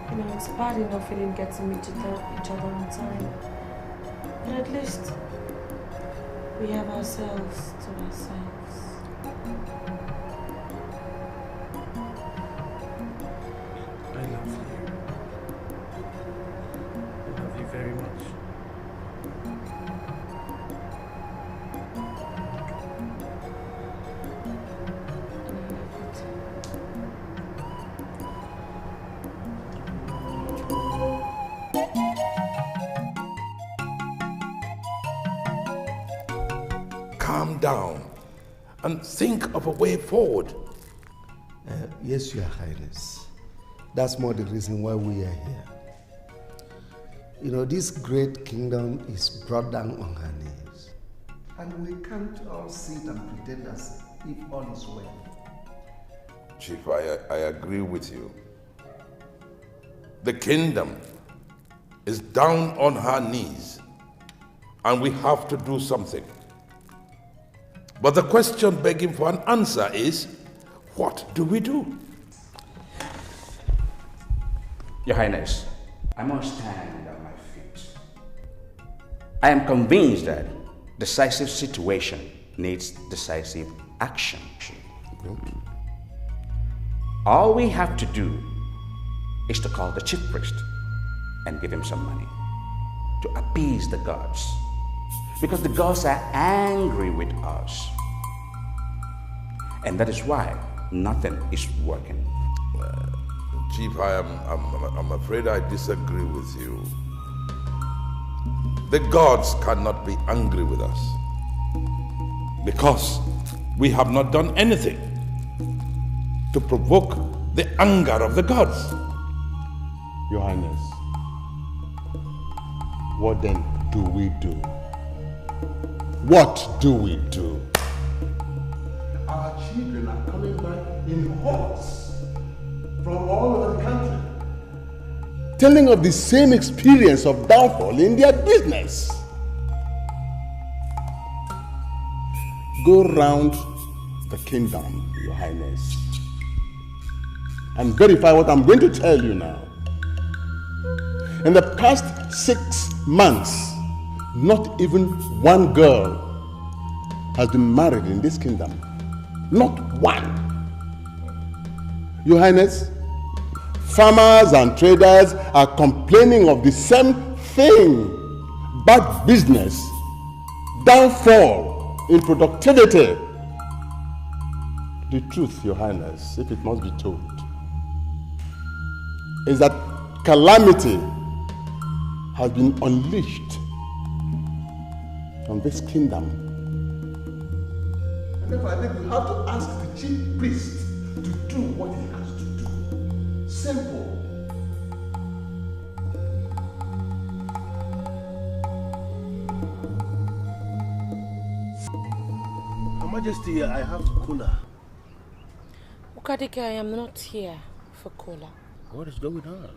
You know, it's bad enough we didn't get to meet each other on time. But at least we have ourselves to ourselves. I love you. I love you very much. Calm down and think of a way forward. Yes, Your Highness. That's more the reason why we are here. You know, this great kingdom is brought down on her knees. And we can't all sit and pretend as if all is well. Chief, I agree with you. The kingdom is down on her knees and we have to do something. But the question begging for an answer is, what do we do? Your Highness, I must stand on my feet. I am convinced that decisive situation needs decisive action. All we have to do is to call the chief priest and give him some money to appease the gods. Because the gods are angry with us. And that is why nothing is working. Chief, I'm afraid I disagree with you. The gods cannot be angry with us because we have not done anything to provoke the anger of the gods. Your Highness, what then do we do? What do we do? Our children are coming back in hordes from all over the country, telling of the same experience of downfall in their business. Go round the kingdom, Your Highness, and verify what I'm going to tell you now. In the past 6 months, not even one girl has been married in this kingdom. Not one. Your Highness, farmers and traders are complaining of the same thing. Bad business, downfall in productivity. The truth, Your Highness, if it must be told, is that calamity has been unleashed on this kingdom. And therefore, I think we have to ask the chief priest to do what he has to do. Simple. Her Majesty, I have to cola. Ukadike, I am not here for cola. What is going on?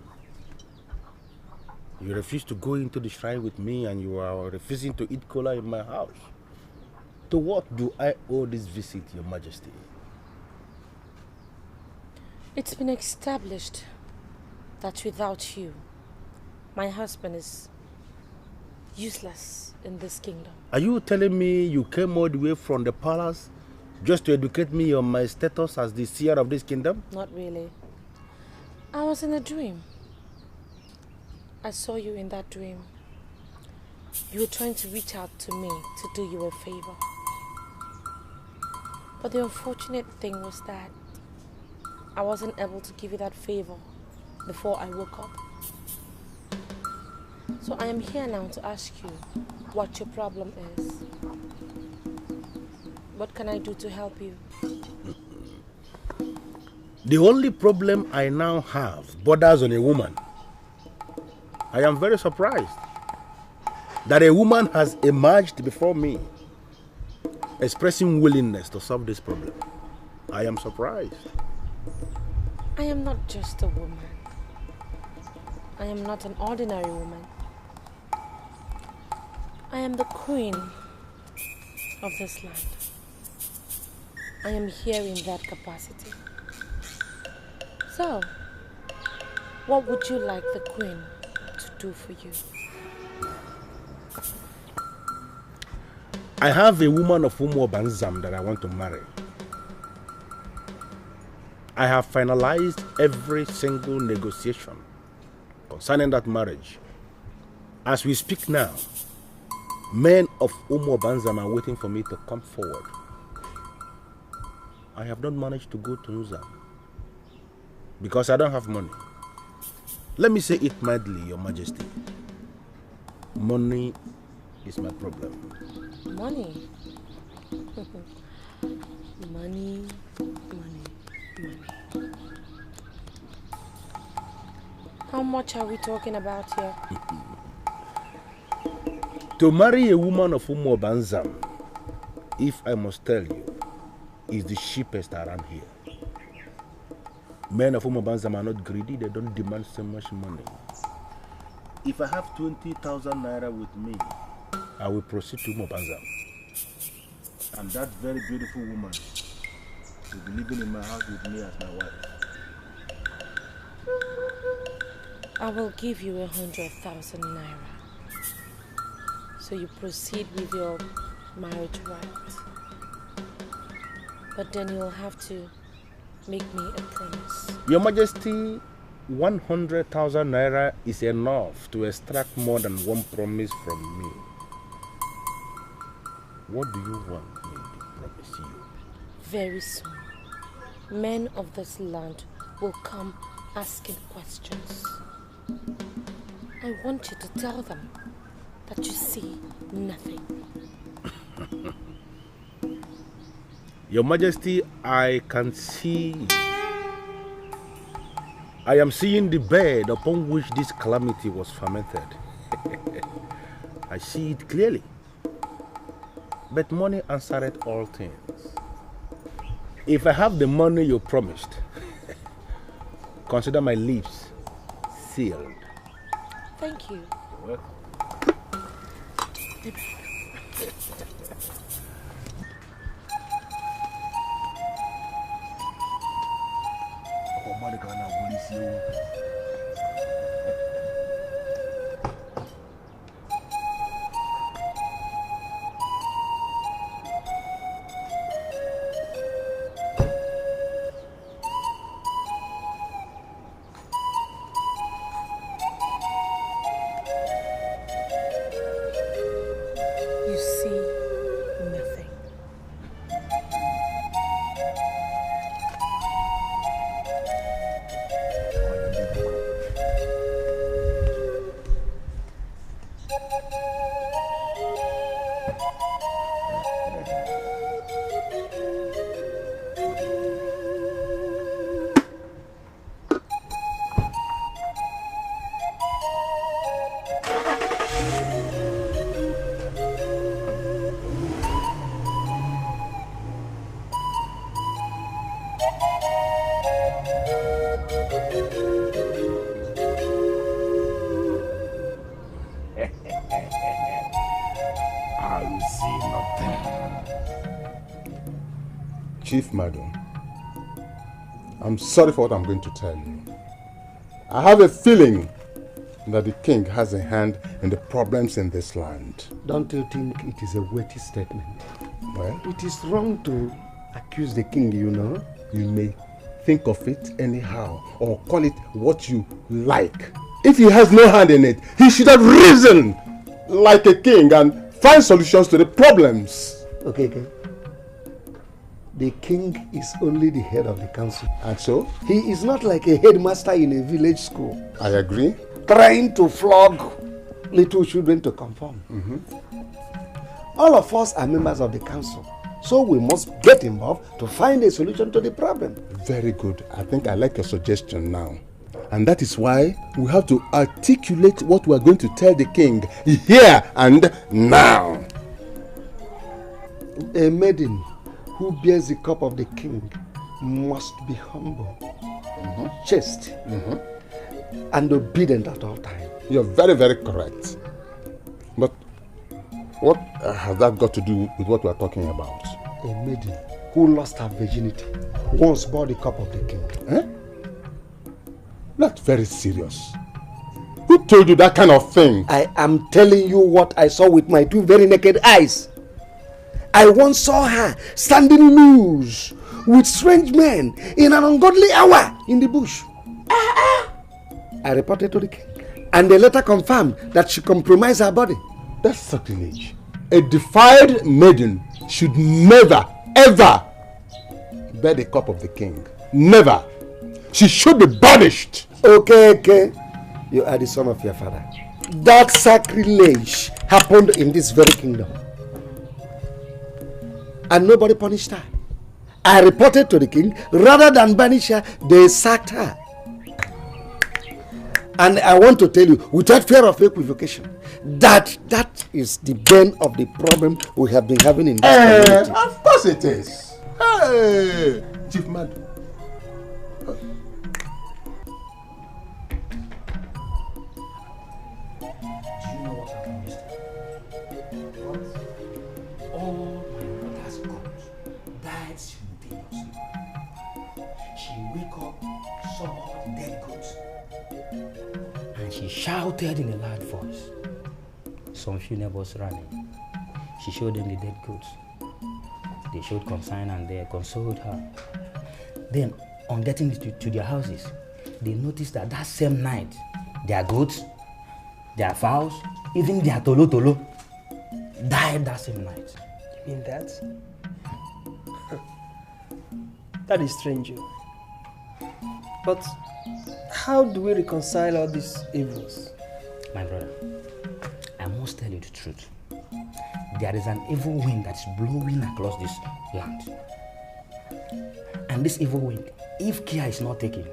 You refuse to go into the shrine with me and you are refusing to eat cola in my house. To what do I owe this visit, Your Majesty? It's been established that without you, my husband is useless in this kingdom. Are you telling me you came all the way from the palace just to educate me on my status as the seer of this kingdom? Not really. I was in a dream. I saw you in that dream. You were trying to reach out to me to do you a favor. But the unfortunate thing was that I wasn't able to give you that favor before I woke up. So I am here now to ask you what your problem is. What can I do to help you? The only problem I now have borders on a woman. I am very surprised that a woman has emerged before me expressing willingness to solve this problem. I am surprised. I am not just a woman. I am not an ordinary woman. I am the queen of this land. I am here in that capacity. So, what would you like the queen to do for you? I have a woman of Umobanzam that I want to marry. I have finalized every single negotiation concerning that marriage. As we speak now, men of Umobanzam are waiting for me to come forward. I have not managed to go to Nza because I don't have money. Let me say it mildly, Your Majesty. Money is my problem. Money. Money, money, money. How much are we talking about here? To marry a woman of Umobanzam, if I must tell you, is the cheapest around here. Men of Umobanzam are not greedy, they don't demand so much money. If I have 20,000 naira with me, I will proceed to Umobanzam. And that very beautiful woman will be living in my house with me as my wife. I will give you 100,000 naira. So you proceed with your marriage right. But then you'll have to make me a promise. Your Majesty, 100,000 naira is enough to extract more than one promise from me. What do you want me to promise you? Very soon, men of this land will come asking questions. I want you to tell them that you see nothing. Your Majesty, I can see. I am seeing the bed upon which this calamity was fermented. I see it clearly. But money answereth all things. If I have the money you promised, consider my lips sealed. Thank you. You're welcome. Chief Madam, I'm sorry for what I'm going to tell you. I have a feeling that the king has a hand in the problems in this land. Don't you think it is a weighty statement? Well, it is wrong to accuse the king, you know. You may think of it anyhow or call it what you like. If he has no hand in it, he should have risen like a king and find solutions to the problems. Okay. The king is only the head of the council. And so? He is not like a headmaster in a village school. I agree. Trying to flog little children to conform. All of us are members of the council, so we must get involved to find a solution to the problem. Very good. I think I like your suggestion now. And that is why we have to articulate what we are going to tell the king here and now. A maiden who bears the cup of the king must be humble, chaste, and obedient at all times. You're very, very correct. But what has that got to do with what we are talking about? A maiden who lost her virginity once bore the cup of the king. That's very serious. Who told you that kind of thing? I am telling you what I saw with my two very naked eyes. I once saw her standing loose with strange men in an ungodly hour in the bush. I reported to the king, and the letter confirmed that she compromised her body. That's sacrilege. A defiled maiden should never, ever bear the cup of the king. Never. She should be banished. Okay. You are the son of your father. That sacrilege happened in this very kingdom. And nobody punished her. I reported to the king. Rather than banish her, they sacked her. And I want to tell you, without fear of equivocation, that is the bane of the problem we have been having in this community. Of course it is. Hey, Chief Madam. She shouted in a loud voice. Some few neighbors ran in. She showed them the dead goats. They showed concern and they consoled her. Then, on getting to their houses, they noticed that that same night, their goats, their fowls, even their tolo died that same night. You mean that? That is strange. But how do we reconcile all these evils? My brother, I must tell you the truth. There is an evil wind that's blowing across this land. And this evil wind, if care is not taken,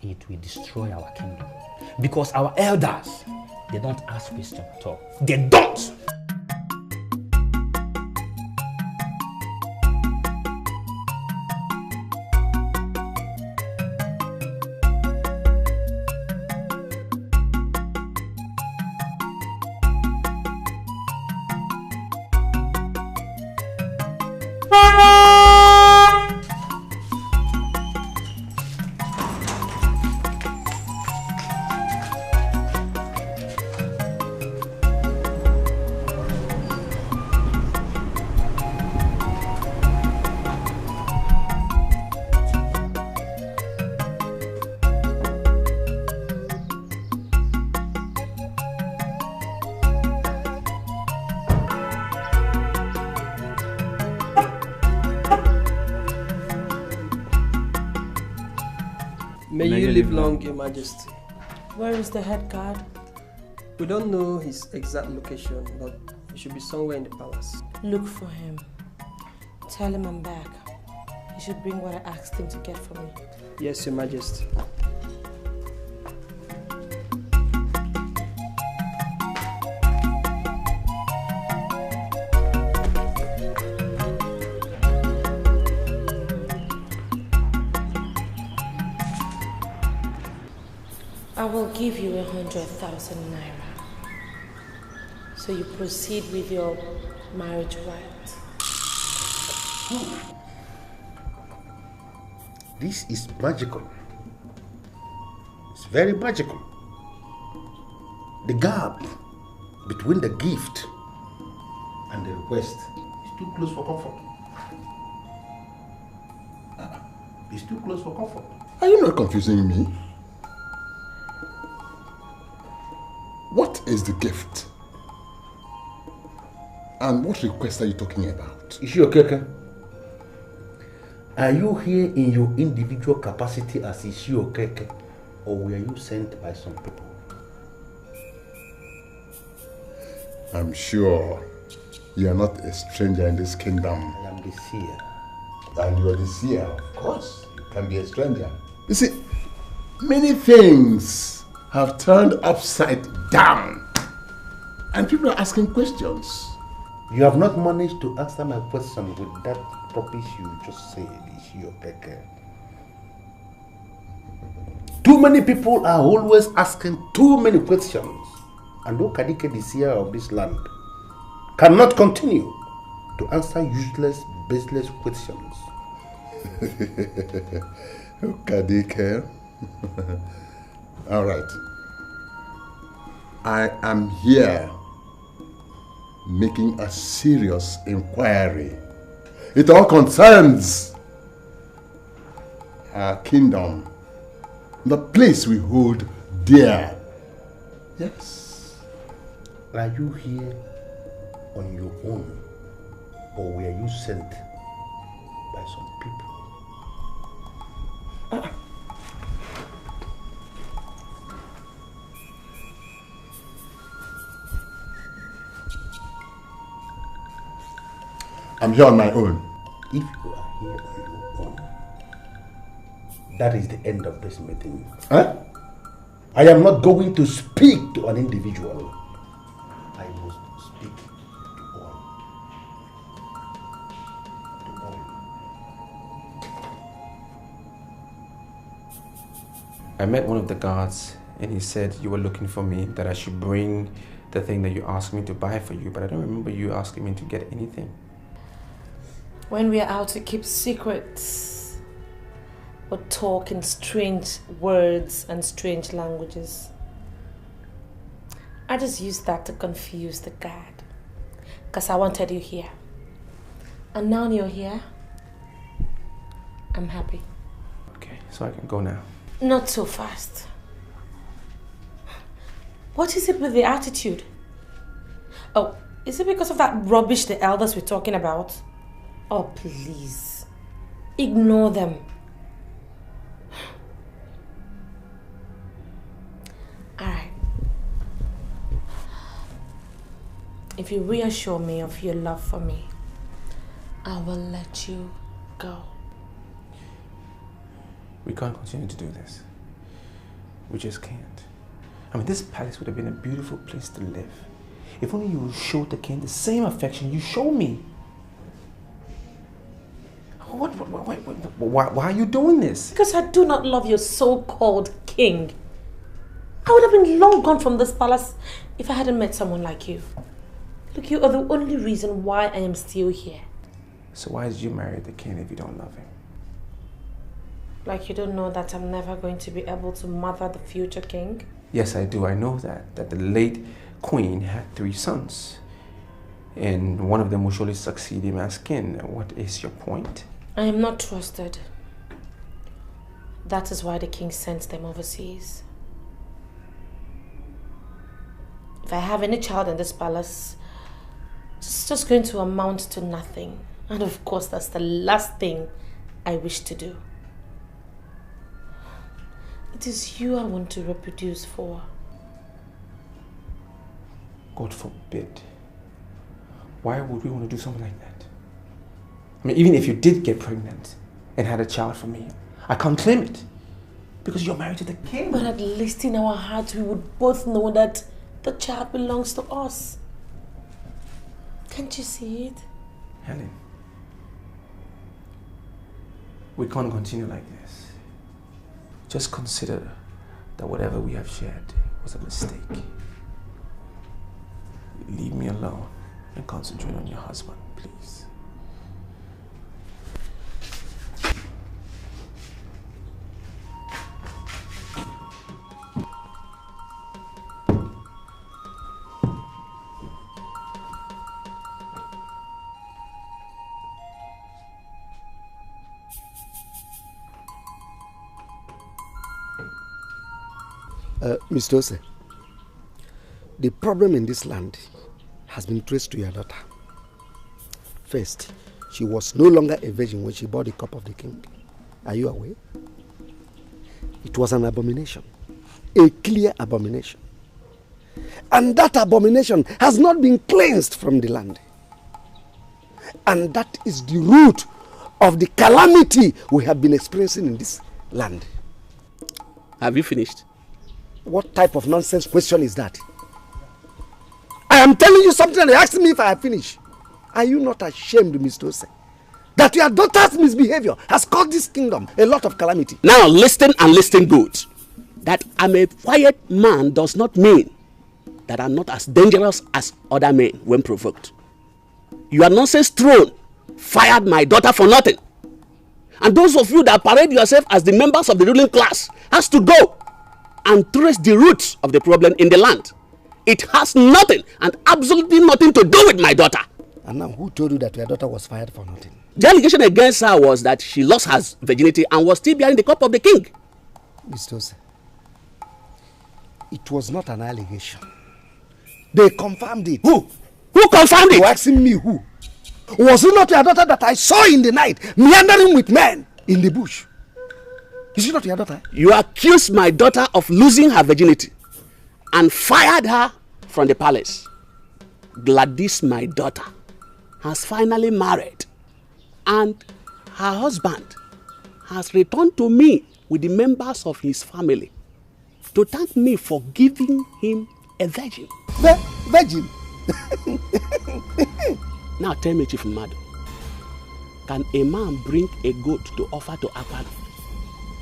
it will destroy our kingdom. Because our elders, they don't ask questions at all. They don't! May you live long, Your Majesty. Where is the head guard? We don't know his exact location, but he should be somewhere in the palace. Look for him. Tell him I'm back. He should bring what I asked him to get for me. Yes, Your Majesty. I will give you 100,000 naira. So you proceed with your marriage rite. This is magical. It's very magical. The gap between the gift and the request is too close for comfort. It's too close for comfort. Are you not confusing me? What is the gift? And what request are you talking about? Chacha Eke, are you here in your individual capacity as Chacha Eke, or were you sent by some people? I'm sure you are not a stranger in this kingdom. I am the Seer. And you are the Seer, of course. You can be a stranger. You see, many things have turned upside down. And people are asking questions. You have not managed to answer my question with that rubbish you just said, Chacha Eke. Too many people are always asking too many questions. And Ukadike, the Seer of this land, cannot continue to answer useless, baseless questions. Ukadike. All right. I am here making a serious inquiry. It all concerns our kingdom, the place we hold dear. Yes. Are you here on your own, or were you sent by some people? I'm here on my own. If you are here on your own, that is the end of this meeting. Huh? I am not going to speak to an individual. I must speak to all. To all. I met one of the guards and he said you were looking for me, that I should bring the thing that you asked me to buy for you, but I don't remember you asking me to get anything. When we are out to keep secrets or talk in strange words and strange languages, I just used that to confuse the guard, because I wanted you here. And now you're here, I'm happy. Okay, so I can go now. Not so fast. What is it with the attitude? Oh, is it because of that rubbish the elders were talking about? Oh, please. Ignore them. Alright. If you reassure me of your love for me, I will let you go. We can't continue to do this. We just can't. I mean, this palace would have been a beautiful place to live. If only you showed the king the same affection you show me. Why are you doing this? Because I do not love your so-called king. I would have been long gone from this palace if I hadn't met someone like you. Look, you are the only reason why I am still here. So why did you marry the king if you don't love him? Like you don't know that I'm never going to be able to mother the future king? Yes, I do. I know that the late queen had 3 sons. And one of them will surely succeed him as king. What is your point? I am not trusted. That is why the king sent them overseas. If I have any child in this palace, it's just going to amount to nothing. And of course, that's the last thing I wish to do. It is you I want to reproduce for. God forbid. Why would we want to do something like that? I mean, even if you did get pregnant and had a child from me, I can't claim it. Because you're married to the king. But at least in our hearts, we would both know that the child belongs to us. Can't you see it? Helen, we can't continue like this. Just consider that whatever we have shared was a mistake. Leave me alone and concentrate on your husband, please. Mr. Ose, the problem in this land has been traced to your daughter. First, she was no longer a virgin when she bore the cup of the king. Are you aware? It was an abomination, a clear abomination. And that abomination has not been cleansed from the land. And that is the root of the calamity we have been experiencing in this land. Have you finished? What type of nonsense question is that? I am telling you something and you're asking me if I have finished. Are you not ashamed, Mr. Ose, that your daughter's misbehavior has caused this kingdom a lot of calamity? Now listen and listen good. That I'm a quiet man does not mean that I'm not as dangerous as other men when provoked. Your nonsense throne fired my daughter for nothing. And those of you that parade yourself as the members of the ruling class has to go and trace the roots of the problem in the land. It has nothing and absolutely nothing to do with my daughter. And now who told you that your daughter was fired for nothing? The allegation against her was that she lost her virginity and was still bearing the cup of the king. Mr. Ose, it was not an allegation. They confirmed it. Who? Who confirmed it? You're asking me who? Was it not your daughter that I saw in the night meandering with men in the bush? Is it not your daughter? You accused my daughter of losing her virginity and fired her from the palace. Gladys, my daughter, has finally married and her husband has returned to me with the members of his family to thank me for giving him a virgin. Virgin? Now tell me, Chief Madu, can a man bring a goat to offer to Akpan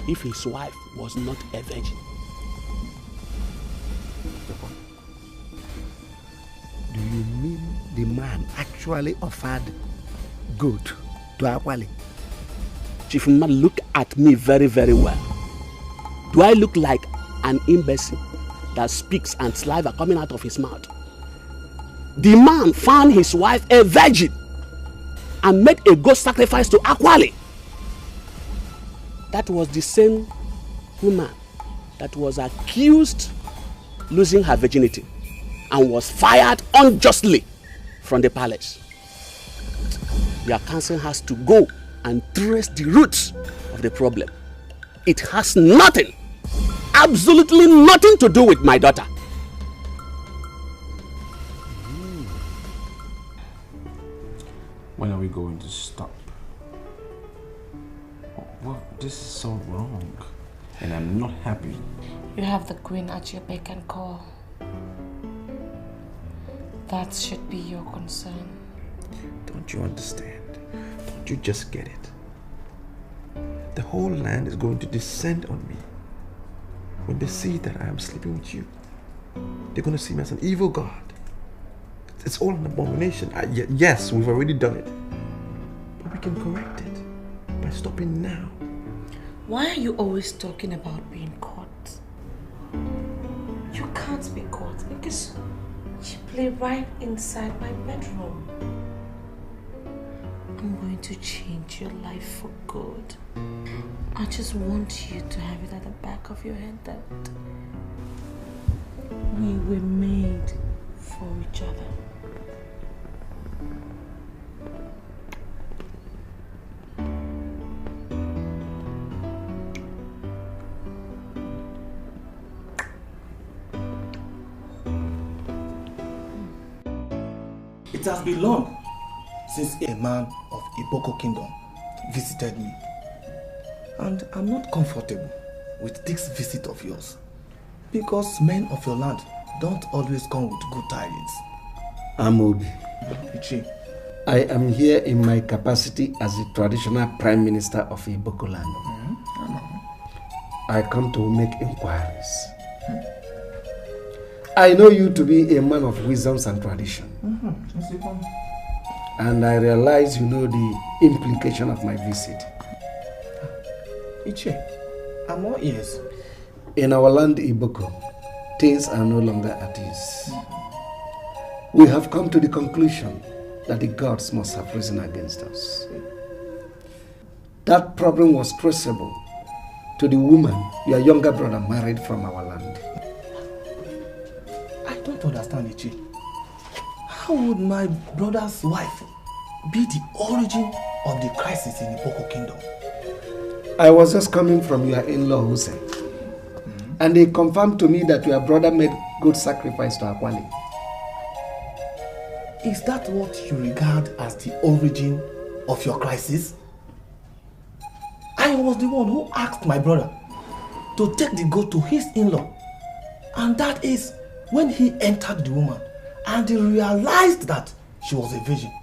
if his wife was not a virgin? Do you mean the man actually offered goat to Akwali? Chief Madu, look at me very, very well. Do I look like an imbecile that speaks and saliva coming out of his mouth? The man found his wife a virgin and made a goat sacrifice to Akwali. That was the same woman that was accused losing her virginity and was fired unjustly from the palace. Your council has to go and trace the roots of the problem. It has nothing, absolutely nothing to do with my daughter. When are we going to stop? Well, this is so wrong, and I'm not happy. You have the queen at your beck and call. That should be your concern. Don't you understand? Don't you just get it? The whole land is going to descend on me. When they see that I am sleeping with you, they're going to see me as an evil god. It's all an abomination. Yes, we've already done it. But we can correct it by stopping now. Why are you always talking about being caught? You can't be caught because you play right inside my bedroom. I'm going to change your life for good. I just want you to have it at the back of your head that we were made for each other. It has been long since a man of Iboko Kingdom visited me. And I'm not comfortable with this visit of yours. Because men of your land don't always come with good tidings. Amobi. Ichi. I am here in my capacity as the traditional Prime Minister of Iboko land. I come to make inquiries. I know you to be a man of wisdoms and tradition. And I realize you know the implication of my visit. Ichi, I'm all ears. In our land, Iboko, things are no longer at ease. We have come to the conclusion that the gods must have risen against us. That problem was traceable to the woman your younger brother married from our land. don't understand, Ichi. How would my brother's wife be the origin of the crisis in the Boko Kingdom? I was just coming from your in-law, Hussein. And they confirmed to me that your brother made good sacrifice to Akwali. Is that what you regard as the origin of your crisis? I was the one who asked my brother to take the goat to his in-law. And that is when he entered the woman and he realized that she was a virgin.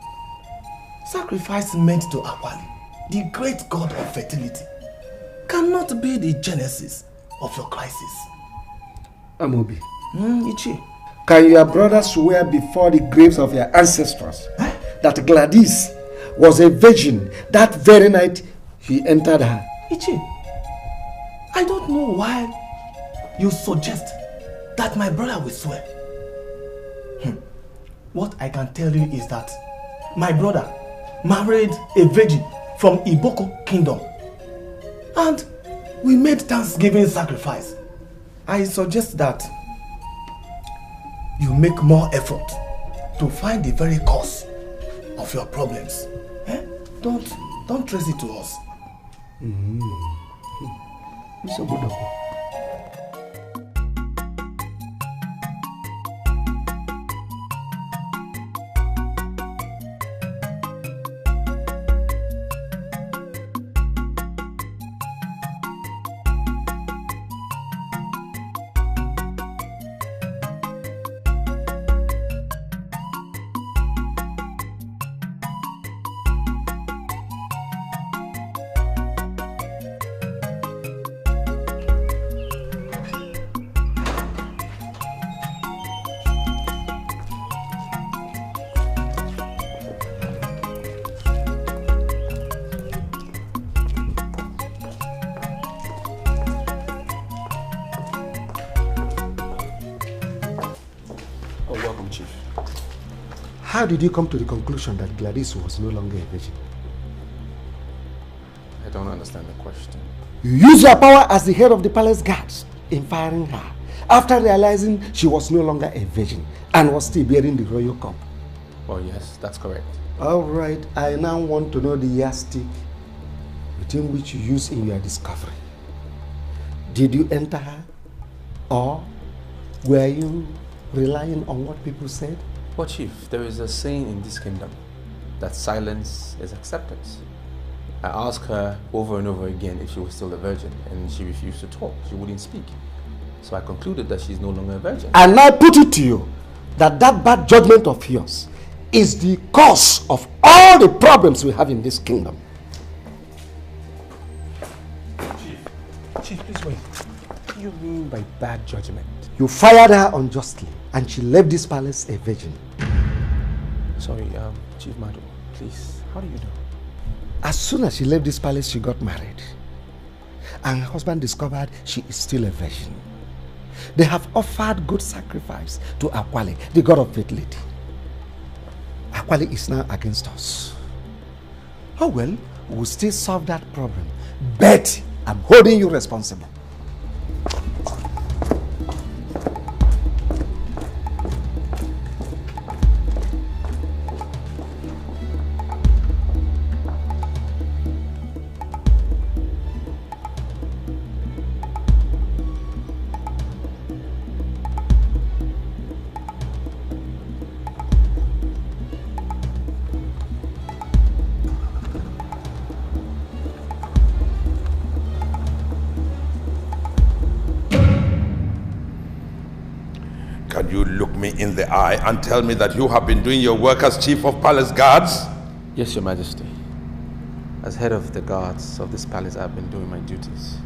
Sacrifice meant to Akwali, the great god of fertility, cannot be the genesis of your crisis. Amobi. Ichi. Can your brother swear before the graves of your ancestors that Gladys was a virgin that very night he entered her? Ichi, I don't know why you suggest that my brother will swear. What I can tell you is that my brother married a virgin from Iboko Kingdom. And we made Thanksgiving sacrifice. I suggest that you make more effort to find the very cause of your problems. Don't trace it to us. It's a good. How did you come to the conclusion that Gladys was no longer a virgin? I don't understand the question. You used your power as the head of the palace guards in firing her after realizing she was no longer a virgin and was still bearing the royal cup. Well, yes, that's correct. All right, I now want to know the yardstick within which you used in your discovery. Did you enter her, or were you relying on what people said? Well, Chief, there is a saying in this kingdom that silence is acceptance. I asked her over and over again if she was still a virgin, and she refused to talk. She wouldn't speak. So I concluded that she's no longer a virgin. And I put it to you that that bad judgment of yours is the cause of all the problems we have in this kingdom. Chief, please wait. What do you mean by bad judgment? You fired her unjustly, and she left this palace a virgin. Sorry, Chief Madu, please, how do you know? As soon as she left this palace, she got married. And her husband discovered she is still a virgin. They have offered good sacrifice to Akwali, the god of fertility. Akwali is now against us. Oh well, we'll still solve that problem. But I'm holding you responsible. Can you look me in the eye and tell me that you have been doing your work as chief of palace guards? Yes, Your Majesty. As head of the guards of this palace, I've been doing my duties.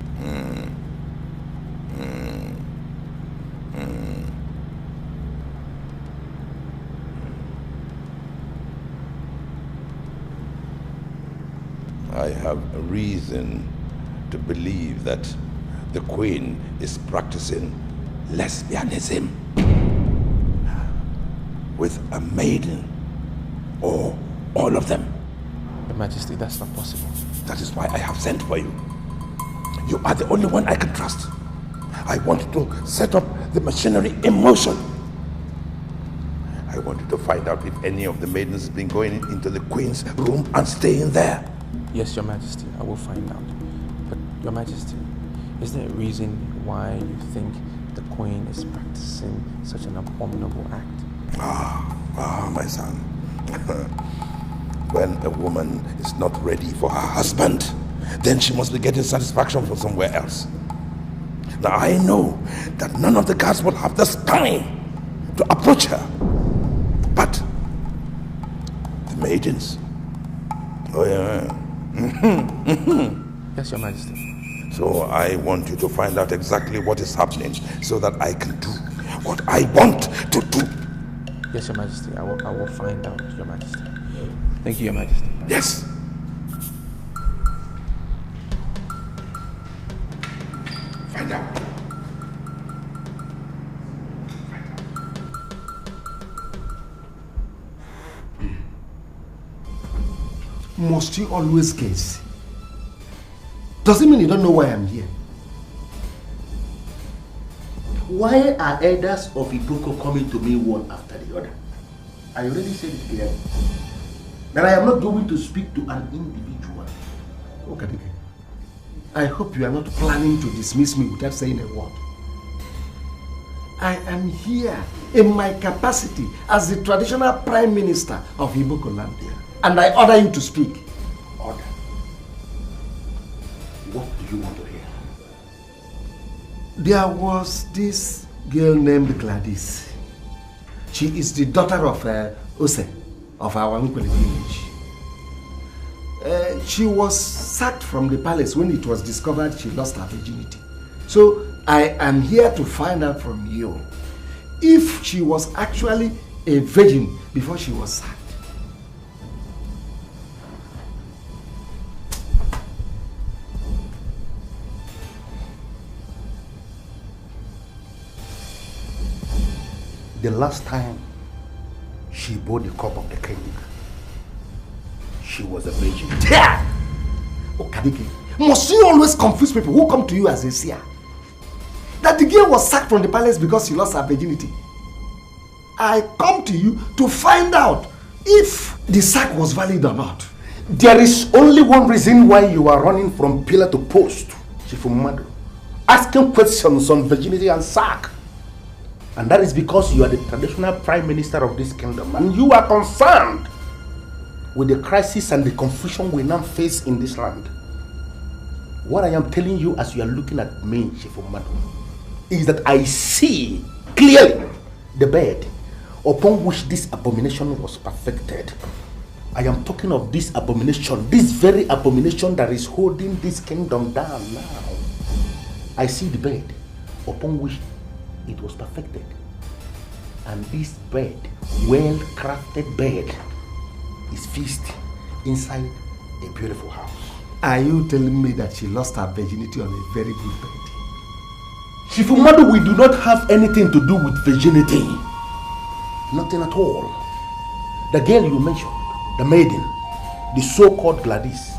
I have a reason to believe that the queen is practicing lesbianism with a maiden, or all of them. Your Majesty, that's not possible. That is why I have sent for you. You are the only one I can trust. I want to set up the machinery in motion wanted to find out if any of the maidens have been going into the queen's room and staying there. Yes, Your Majesty, I will find out. But, Your Majesty, is there a reason why you think the queen is practicing such an abominable act? My son. When a woman is not ready for her husband, then she must be getting satisfaction from somewhere else. Now I know that none of the guards will have the spine to approach her. But the maidens. Oh yeah. Yes, Your Majesty. So I want you to find out exactly what is happening so that I can do what I want to do. Yes, Your Majesty. I will find out, Your Majesty. Thank you, Your Majesty. Yes. Find out. Must you always guess? Doesn't mean you don't know why I'm here. Why are elders of Iboko coming to me one after the other? I already said it clearly. That I am not going to speak to an individual. Okay. I hope you are not planning to dismiss me without saying a word. I am here in my capacity as the traditional Prime Minister of Iboko land. And I order you to speak. Order? What do you want to hear? There was this girl named Gladys. She is the daughter of Ose, of our Nkwele village. She was sacked from the palace when it was discovered she lost her virginity. So I am here to find out from you if she was actually a virgin before she was sacked. The last time she bore the cup of the king, she was a virgin. Yeah! Okadike, must you always confuse people who come to you as a seer? That the girl was sacked from the palace because she lost her virginity. I come to you to find out if the sack was valid or not. There is only one reason why you are running from pillar to post, Chifumadu, asking questions on virginity and sack. And that is because you are the traditional Prime Minister of this kingdom and you are concerned with the crisis and the confusion we now face in this land. What I am telling you as you are looking at me, Chifumadu, is that I see clearly the bed upon which this abomination was perfected. I am talking of this abomination, this very abomination that is holding this kingdom down now. I see the bed upon which it was perfected. And this bed, well-crafted bed, is fixed inside a beautiful house. Are you telling me that she lost her virginity on a very good bed? Chifumadu, we do not have anything to do with virginity. Nothing at all. The girl you mentioned, the maiden, the so-called Gladys,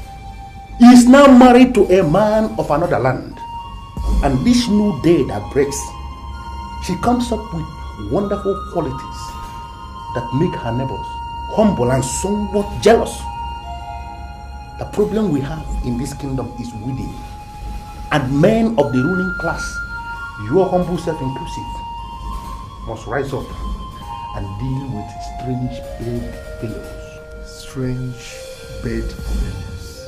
is now married to a man of another land. And this new day that breaks, she comes up with wonderful qualities that make her neighbors humble and somewhat jealous. The problem we have in this kingdom is within. And men of the ruling class, your humble self inclusive, must rise up and deal with strange bedfellows. Strange bedfellows.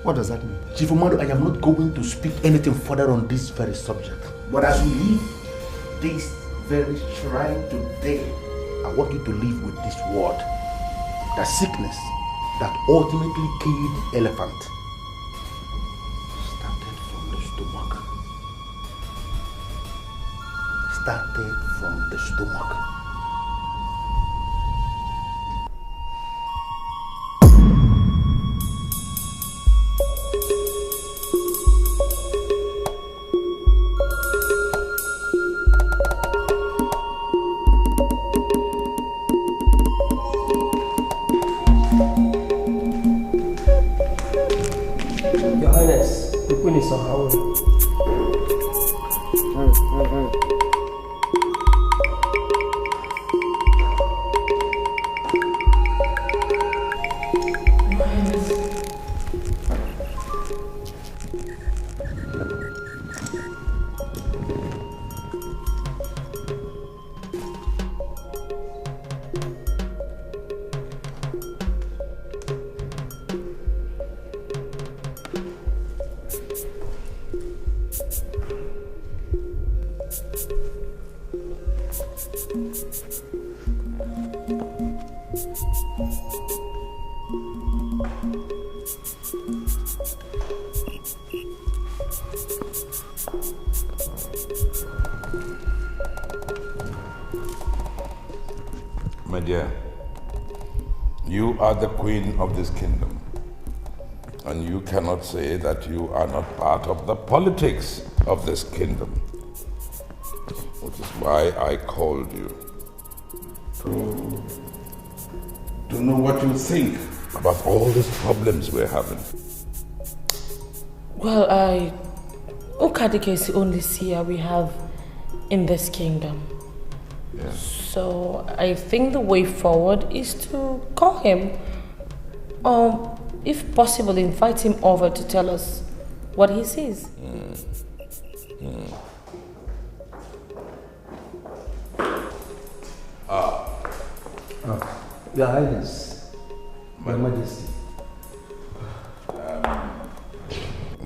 What does that mean? Chifumadu, I am not going to speak anything further on this very subject. But as we leave this very shrine today, I want you to live with this word. The sickness that ultimately killed the elephant started from the stomach. Started from the stomach. My dear, you are the queen of this kingdom, and you cannot say that you are not part of the politics of this kingdom, which is why I called you to know what you think about all these problems we're having. Well, Chacha Eke is the only seer we have in this kingdom. Yeah. So I think the way forward is to call him, if possible, invite him over to tell us what he sees. Your Highness, Your Majesty.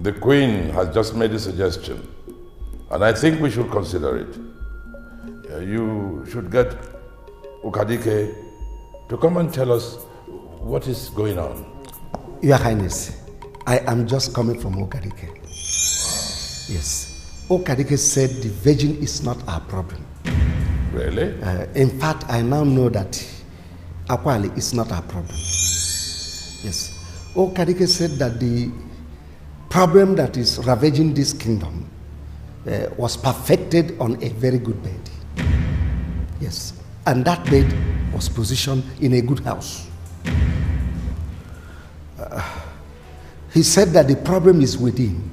The Queen has just made a suggestion, and I think we should consider it. You should get Chacha Eke to come and tell us what is going on. Your Highness, I am just coming from Chacha Eke. Yes. Chacha Eke said the virgin is not our problem. Really? In fact, I now know that Akwali is not our problem. Yes. Chacha Eke said that the problem that is ravaging this kingdom was perfected on a very good bed. Yes. And that bed was positioned in a good house. He said that the problem is within.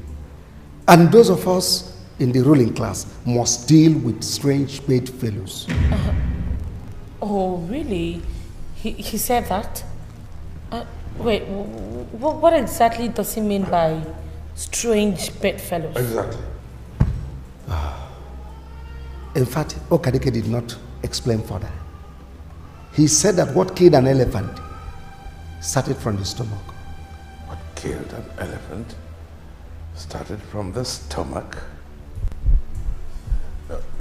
And those of us in the ruling class must deal with strange bedfellows. Oh, really? He said that? Wait, what exactly does he mean by strange bedfellows? Exactly. In fact, Chacha Eke did not explain further. He said that what killed an elephant started from the stomach. What killed an elephant started from the stomach?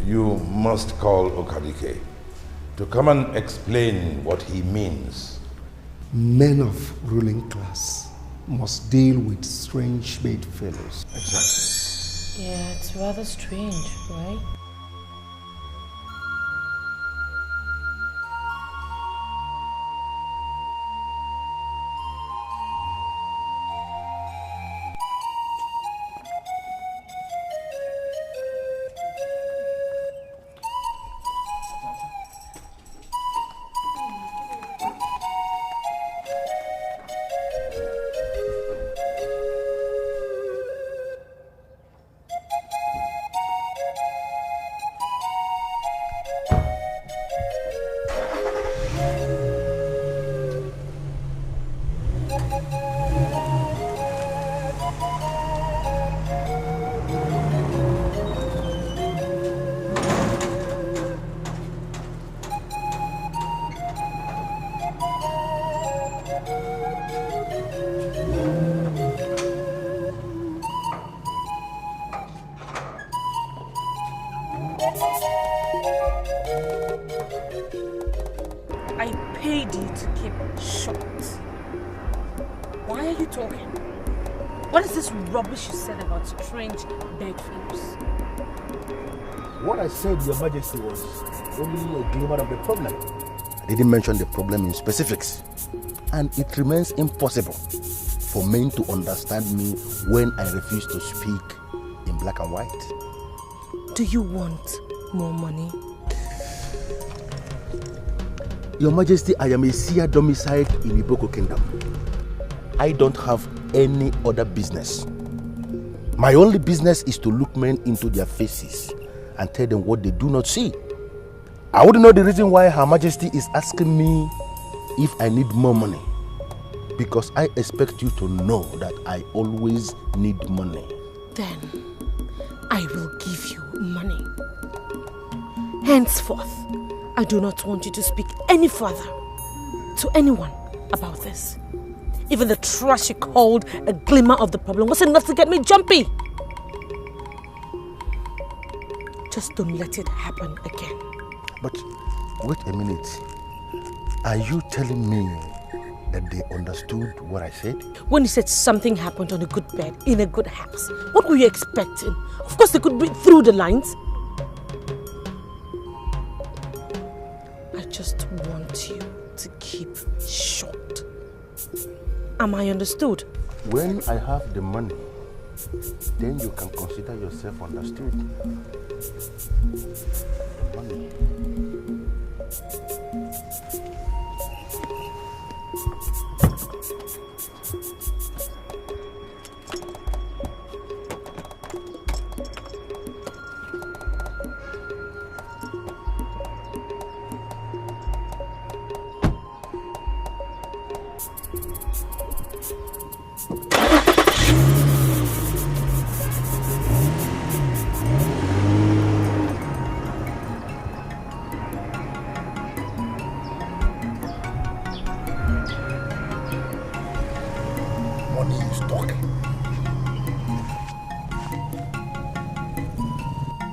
You must call Chacha Eke to come and explain what he means. Men of ruling class must deal with strange bedfellows. Exactly. Yeah, it's rather strange, right? Rubbish you said about strange bedfellows. What I said, Your Majesty, was only a glimmer of the problem. I didn't mention the problem in specifics. And it remains impossible for men to understand me when I refuse to speak in black and white. Do you want more money? Your Majesty, I am a seer domiciled in Iboko Kingdom. I don't have any other business. My only business is to look men into their faces and tell them what they do not see. I wouldn't know the reason why Her Majesty is asking me if I need more money, because I expect you to know that I always need money. Then I will give you money. Henceforth, I do not want you to speak any further to anyone about this. Even the trash you called a glimmer of the problem was enough to get me jumpy. Just don't let it happen again. But wait a minute. Are you telling me that they understood what I said? When you said something happened on a good bed, in a good house, what were you expecting? Of course they could read through the lines. I just want you to keep short. Am I understood? When I have the money, then you can consider yourself understood. Money.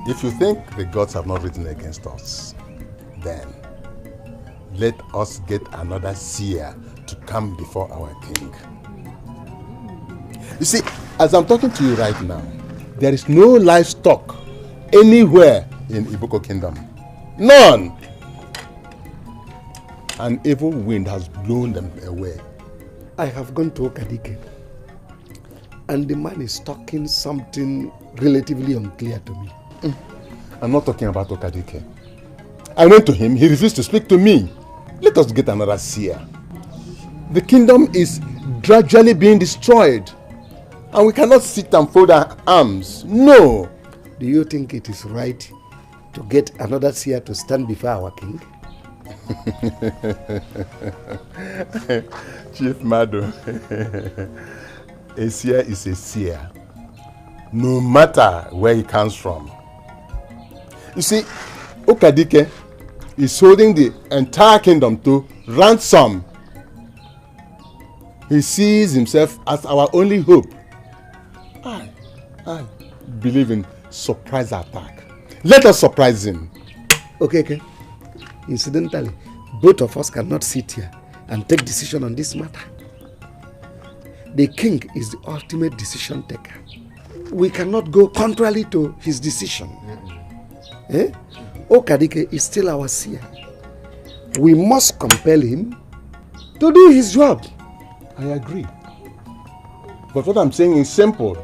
If you think the gods have not written against us, then let us get another seer to come before our king. You see, as I'm talking to you right now, there is no livestock anywhere in Iboko Kingdom. None! An evil wind has blown them away. I have gone to Okadike, and the man is talking something relatively unclear to me. I'm not talking about Okadike. I went to him, he refused to speak to me. Let us get another seer. The kingdom is gradually being destroyed, and we cannot sit and fold our arms. No! Do you think it is right to get another seer to stand before our king? Chief Mado, a seer is a seer, no matter where he comes from. You see, Okadike is holding the entire kingdom to ransom. He sees himself as our only hope. I believe in surprise attack. Let us surprise him. Okay. Incidentally, both of us cannot sit here and take decision on this matter. The king is the ultimate decision taker. We cannot go contrary to his decision. Okadike is still our seer. We must compel him to do his job. I agree. But what I'm saying is simple.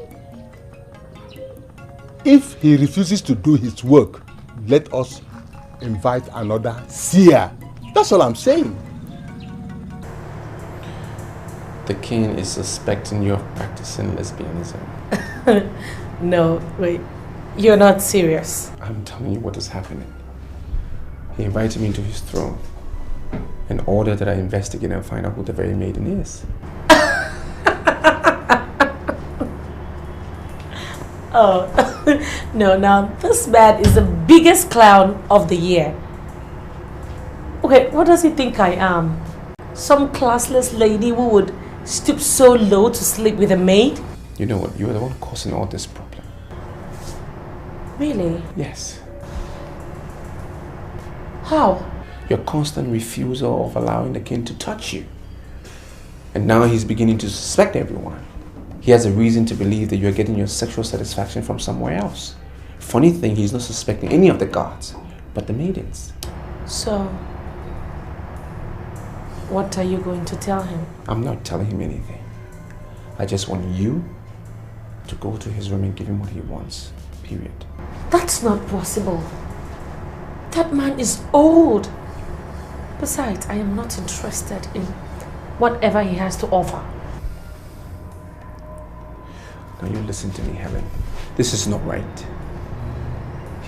If he refuses to do his work, let us invite another seer. That's all I'm saying. The king is suspecting you of practicing lesbianism. No, wait. You're not serious. I'm telling you what is happening. He invited me to his throne in order that I investigate and find out who the very maiden is. Oh, no, now this man is the biggest clown of the year. Okay, what does he think I am? Some classless lady who would stoop so low to sleep with a maid? You know what? You are the one causing all this problem. Really? Yes. How? Your constant refusal of allowing the king to touch you. And now he's beginning to suspect everyone. He has a reason to believe that you're getting your sexual satisfaction from somewhere else. Funny thing, he's not suspecting any of the gods, but the maidens. So, what are you going to tell him? I'm not telling him anything. I just want you to go to his room and give him what he wants. Period. That's not possible. That man is old. Besides, I am not interested in whatever he has to offer. Now you listen to me, Helen. This is not right.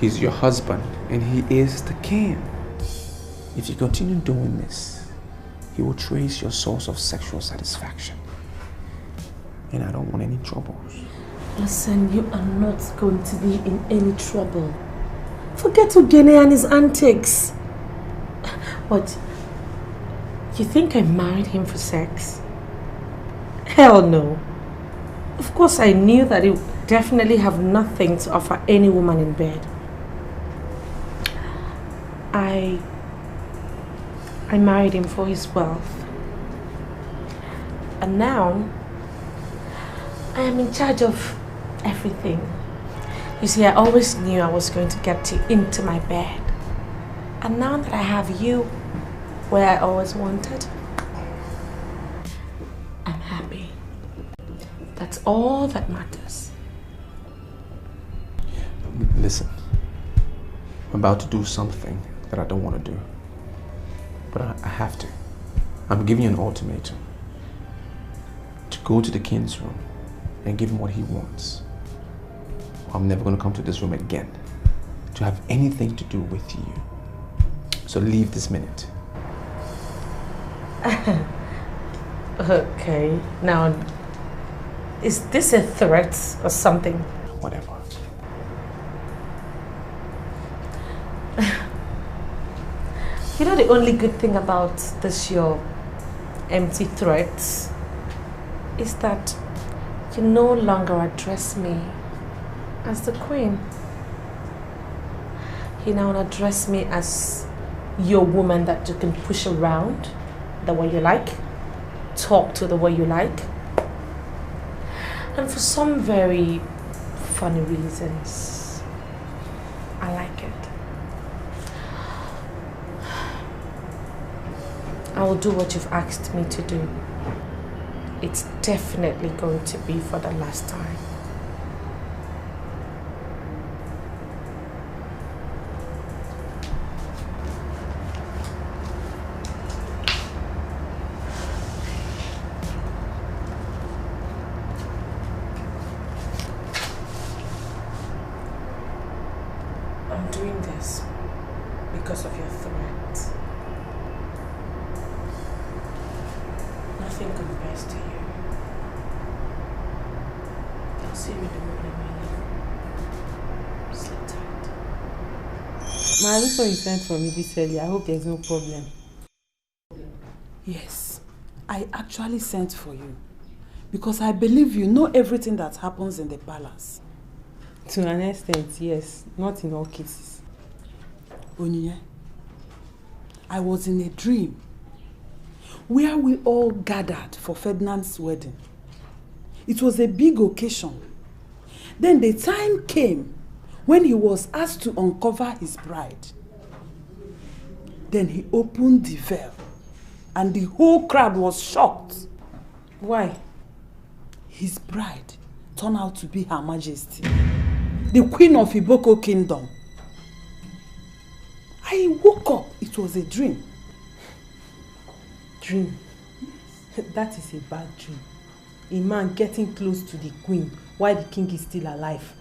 He's your husband and he is the king. If you continue doing this, he will trace your source of sexual satisfaction. And I don't want any troubles. Listen, you are not going to be in any trouble. Forget Ugene and his antics. What? You think I married him for sex? Hell no. Of course I knew that he would definitely have nothing to offer any woman in bed. I married him for his wealth. And now, I am in charge of everything. You see, I always knew I was going to get you into my bed. And now that I have you where I always wanted, I'm happy. That's all that matters. Listen, I'm about to do something that I don't want to do. But I have to. I'm giving you an ultimatum. To go to the king's room and give him what he wants. I'm never going to come to this room again to have anything to do with you. So leave this minute. Okay, now, is this a threat or something? Whatever. You know, the only good thing about this your empty threats is that you no longer address me as the queen. You now address me as your woman that you can push around the way you like, talk to the way you like, and for some very funny reasons, I like it. I will do what you've asked me to do. It's definitely going to be for the last time. I'm doing this because of your threat. Nothing compares to you. I'll see you in the morning, my love. Sleep tight. Ma, I saw you sent for me this early. I hope there's no problem. Yes, I actually sent for you because I believe you know everything that happens in the palace. To an extent, yes, not in all cases. Onyinye, I was in a dream where we all gathered for Ferdinand's wedding. It was a big occasion. Then the time came when he was asked to uncover his bride. Then he opened the veil and the whole crowd was shocked. Why? His bride turned out to be Her Majesty, the Queen of Iboko Kingdom. I woke up, it was a dream. Dream? That is a bad dream. A man getting close to the queen while the king is still alive.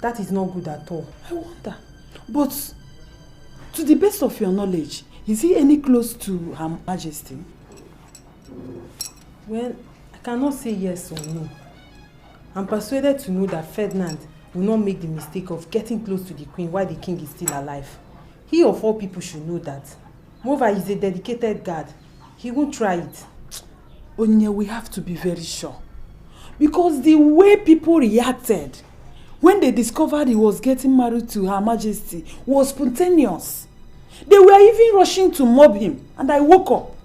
That is not good at all. I wonder. But to the best of your knowledge, is he any close to Her Majesty? Well, I cannot say yes or no. I'm persuaded to know that Ferdinand will not make the mistake of getting close to the queen while the king is still alive. He of all people should know that. Moreover, he's a dedicated guard. He won't try it. Onyinye, we have to be very sure. Because the way people reacted when they discovered he was getting married to Her Majesty was spontaneous. They were even rushing to mob him, and I woke up.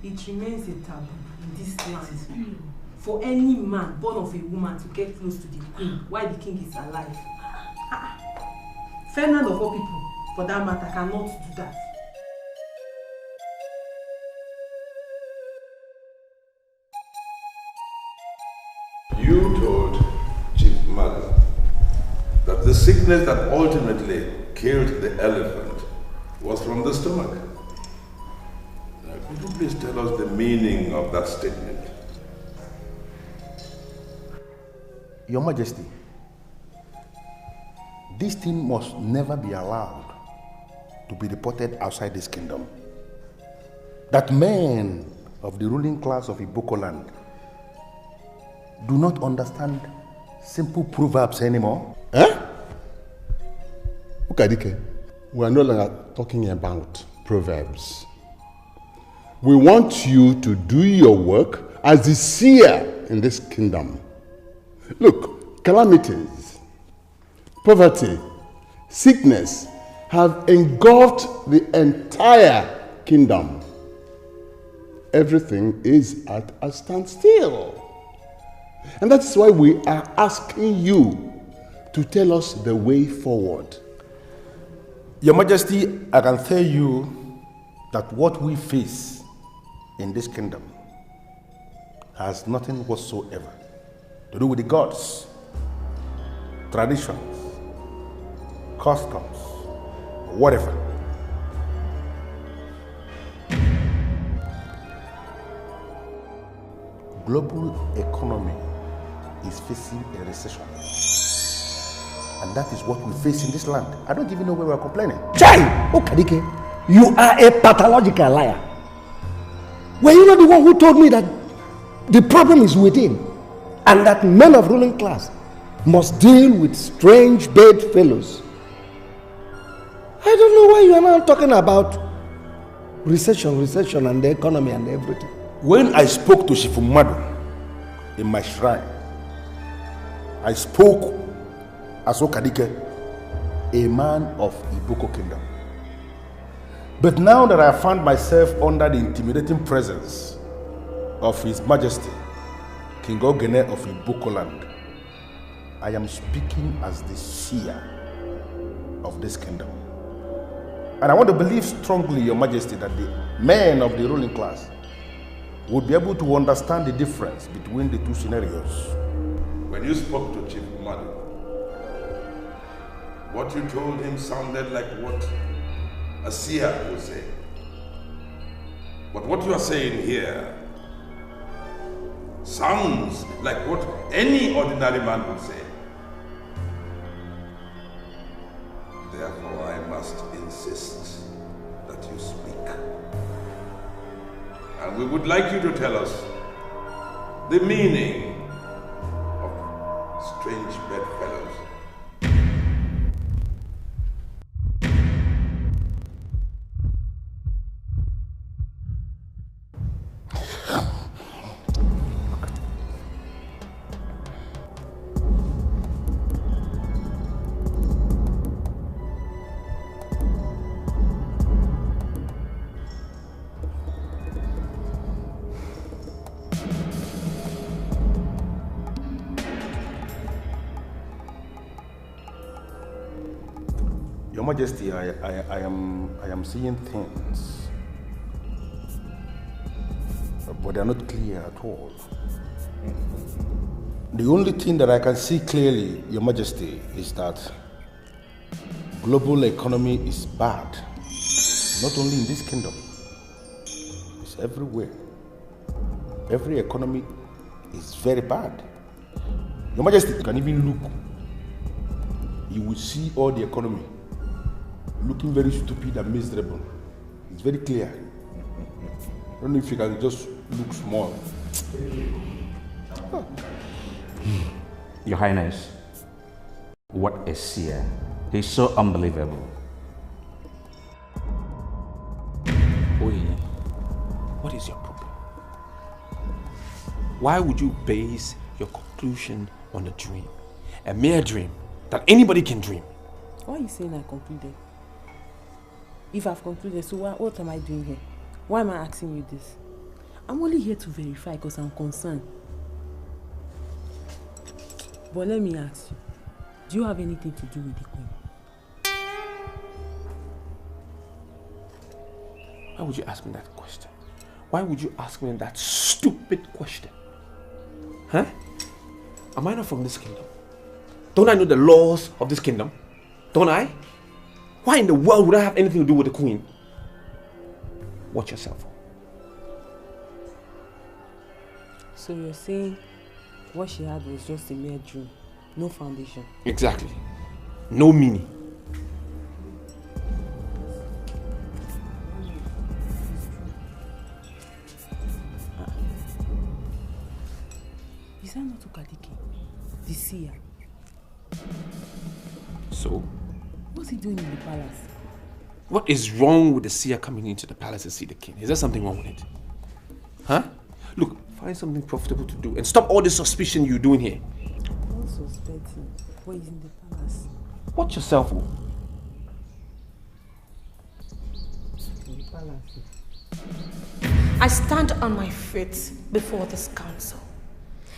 It remains a taboo in this land for any man born of a woman to get close to the queen while the king is alive. Ferdinand of all people, for that matter, cannot do that. You told Chief Mother that the sickness that ultimately killed the elephant was from the stomach. Now, could you please tell us the meaning of that statement? Your Majesty, this thing must never be allowed to be reported outside this kingdom. That men of the ruling class of Iboko land do not understand simple proverbs anymore. Eh? Ukadike, we are no longer talking about proverbs. We want you to do your work as the seer in this kingdom. Look, calamities, poverty, sickness have engulfed the entire kingdom. Everything is at a standstill. And that's why we are asking you to tell us the way forward. Your Majesty, I can tell you that what we face in this kingdom has nothing whatsoever to do with the gods, traditions, customs, whatever. Global economy is facing a recession. And that is what we face in this land. I don't even know where we're complaining. Chai! Okadike, you are a pathological liar. Were you not the one who told me that the problem is within and that men of ruling class must deal with strange bedfellows? I don't know why you are now talking about recession and the economy and everything. When I spoke to Shifumadu in my shrine, I spoke as Okadike, a man of Iboko kingdom. But now that I found myself under the intimidating presence of His Majesty, King Ogene of Iboko land, I am speaking as the seer of this kingdom. And I want to believe strongly, Your Majesty, that the men of the ruling class would be able to understand the difference between the two scenarios. When you spoke to Chief Madu, what you told him sounded like what a seer would say. But what you are saying here sounds like what any ordinary man would say. Therefore, I must insist that you speak. And we would like you to tell us the meaning of strange bedfellows. Your Majesty, I am seeing things, but they are not clear at all. The only thing that I can see clearly, Your Majesty, is that global economy is bad. Not only in this kingdom, it's everywhere. Every economy is very bad. Your Majesty, you can even look. You will see all the economy looking very stupid and miserable. It's very clear. I don't know if you can just look small. Your Highness, what a seer. He's so unbelievable. Oye, what is your problem? Why would you base your conclusion on a dream? A mere dream that anybody can dream. Why are you saying I concluded? If I've concluded, so what am I doing here? Why am I asking you this? I'm only here to verify because I'm concerned. But let me ask you, do you have anything to do with the queen? Why would you ask me that question? Why would you ask me that stupid question? Huh? Am I not from this kingdom? Don't I know the laws of this kingdom? Don't I? Why in the world would I have anything to do with the queen? Watch yourself. So you're saying what she had was just a mere dream, no foundation? Exactly. No meaning. Is that not Ukadike, the seer? So? What's he doing in the palace? What is wrong with the seer coming into the palace to see the king? Is there something wrong with it? Huh? Look, find something profitable to do and stop all this suspicion you're doing here. I'm not suspecting. What is in the palace? Watch yourself. I stand on my feet before this council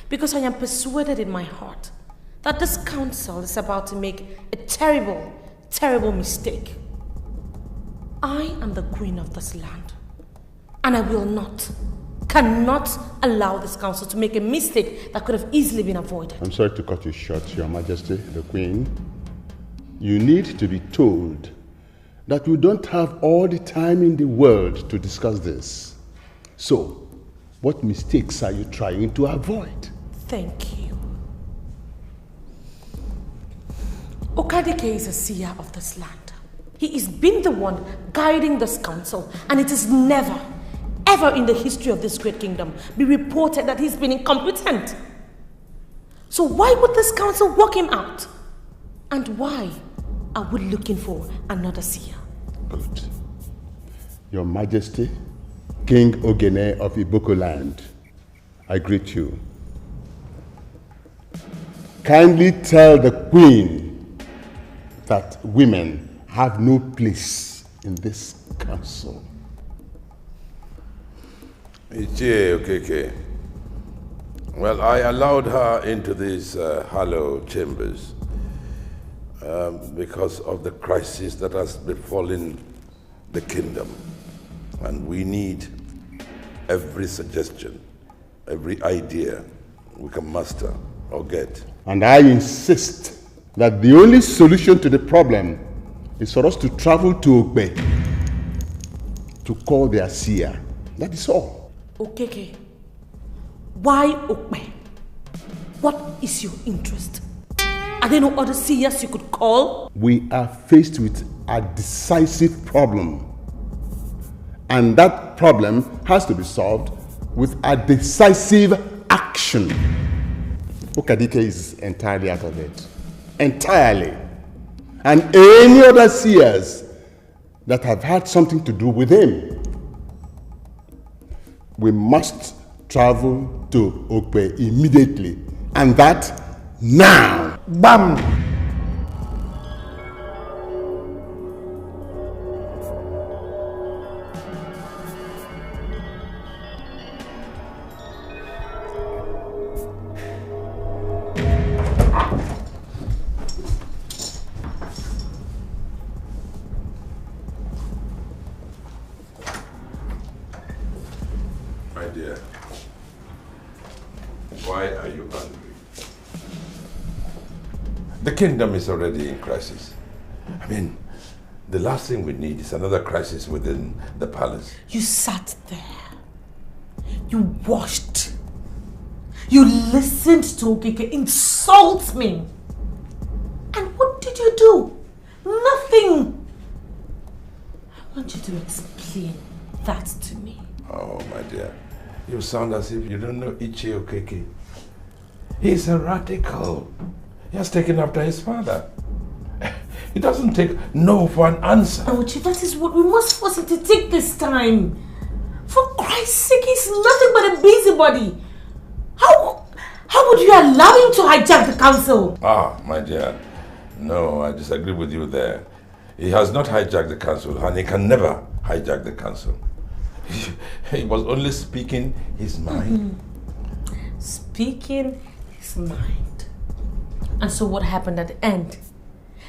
because I am persuaded in my heart that this council is about to make a terrible, terrible mistake. I am the queen of this land, and I will not, cannot allow this council to make a mistake that could have easily been avoided. I'm sorry to cut you short, Your Majesty, the Queen. You need to be told that we don't have all the time in the world to discuss this. So, what mistakes are you trying to avoid? Thank you. Chacha Eke is a seer of this land. He is been the one guiding this council, and it is never, ever in the history of this great kingdom be reported that he's been incompetent. So why would this council walk him out? And why are we looking for another seer? Good. Your Majesty, King Ogene of Iboko land, I greet you. Kindly tell the Queen that women have no place in this council. Chacha Eke. Well, I allowed her into these hollow chambers because of the crisis that has befallen the kingdom. And we need every suggestion, every idea we can muster or get. And I insist that the only solution to the problem is for us to travel to Ogbe to call their seer. That is all. Okeke, why Ogbe? What is your interest? Are there no other seers you could call? We are faced with a decisive problem. And that problem has to be solved with a decisive action. Chacha Eke is entirely out of it. Entirely. And any other seers that have had something to do with him. We must travel to Ogbe immediately. And that now. Bam! My dear, why are you angry? The kingdom is already in crisis. I mean, the last thing we need is another crisis within the palace. You sat there. You watched. You listened to Vicker insult me. And what did you do? Nothing. I want you to explain that to me. Oh, my dear. You sound as if you don't know Chacha Eke. He's a radical. He has taken after his father. He doesn't take no for an answer. Ochi, that is what we must force him to take this time. For Christ's sake, he's nothing but a busybody. How would you allow him to hijack the council? Ah, my dear. No, I disagree with you there. He has not hijacked the council, and he can never hijack the council. He was only speaking his mind. Speaking his mind. And so what happened at the end?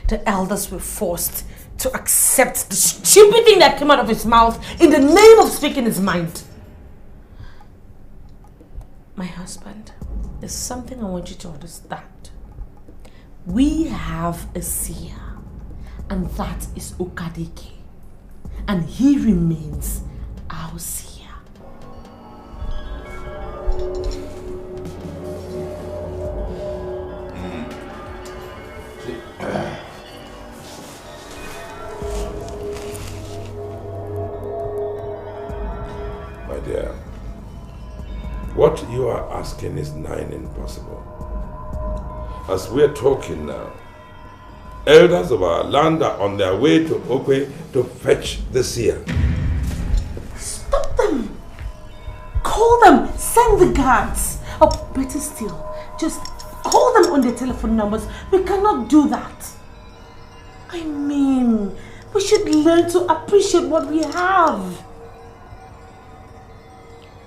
The elders were forced to accept the stupid thing that came out of his mouth in the name of speaking his mind. My husband, there's something I want you to understand. We have a seer, and that is Chacha Eke. And he remains our seer. My dear, what you are asking is nigh impossible. As we're talking now, elders of our land are on their way to Ogbe to fetch the seer. Stop them! Call them! Send the guards! Or better still, just call them on their telephone numbers. We cannot do that. I mean, We should learn to appreciate what we have.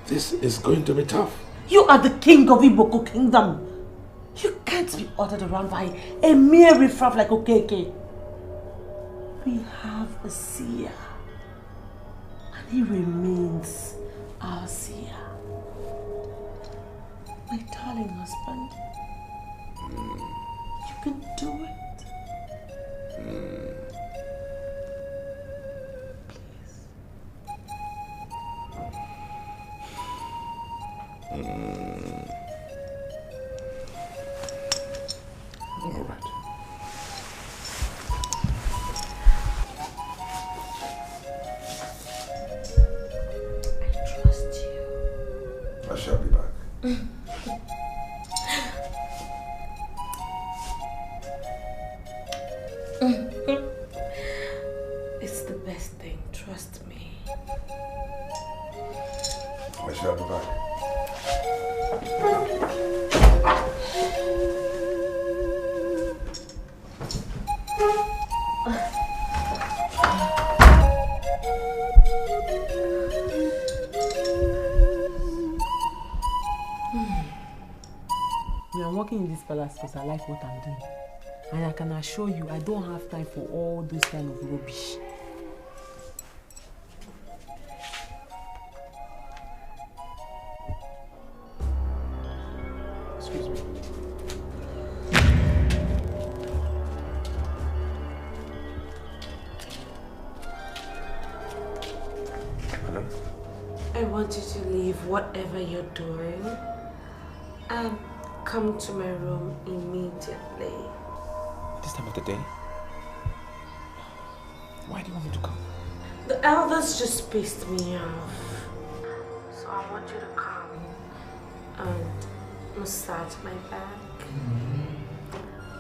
This is going to be tough. You are the king of Iboko Kingdom. You can't be ordered around by a mere riffraff like Okeke. We have a seer. And he remains our seer. My darling husband, you can do it. All right. I trust you. I shall be back. It's the best thing, trust me. I shall be back. I'm working in this palace because I like what I'm doing. And I can assure you, I don't have time for all those kind of rubbish. Excuse me. Hello? I want you to leave whatever you're doing and come to my room immediately. This time of the day? Why do you want me to come? The elders just pissed me off. So I want you to come and massage my back,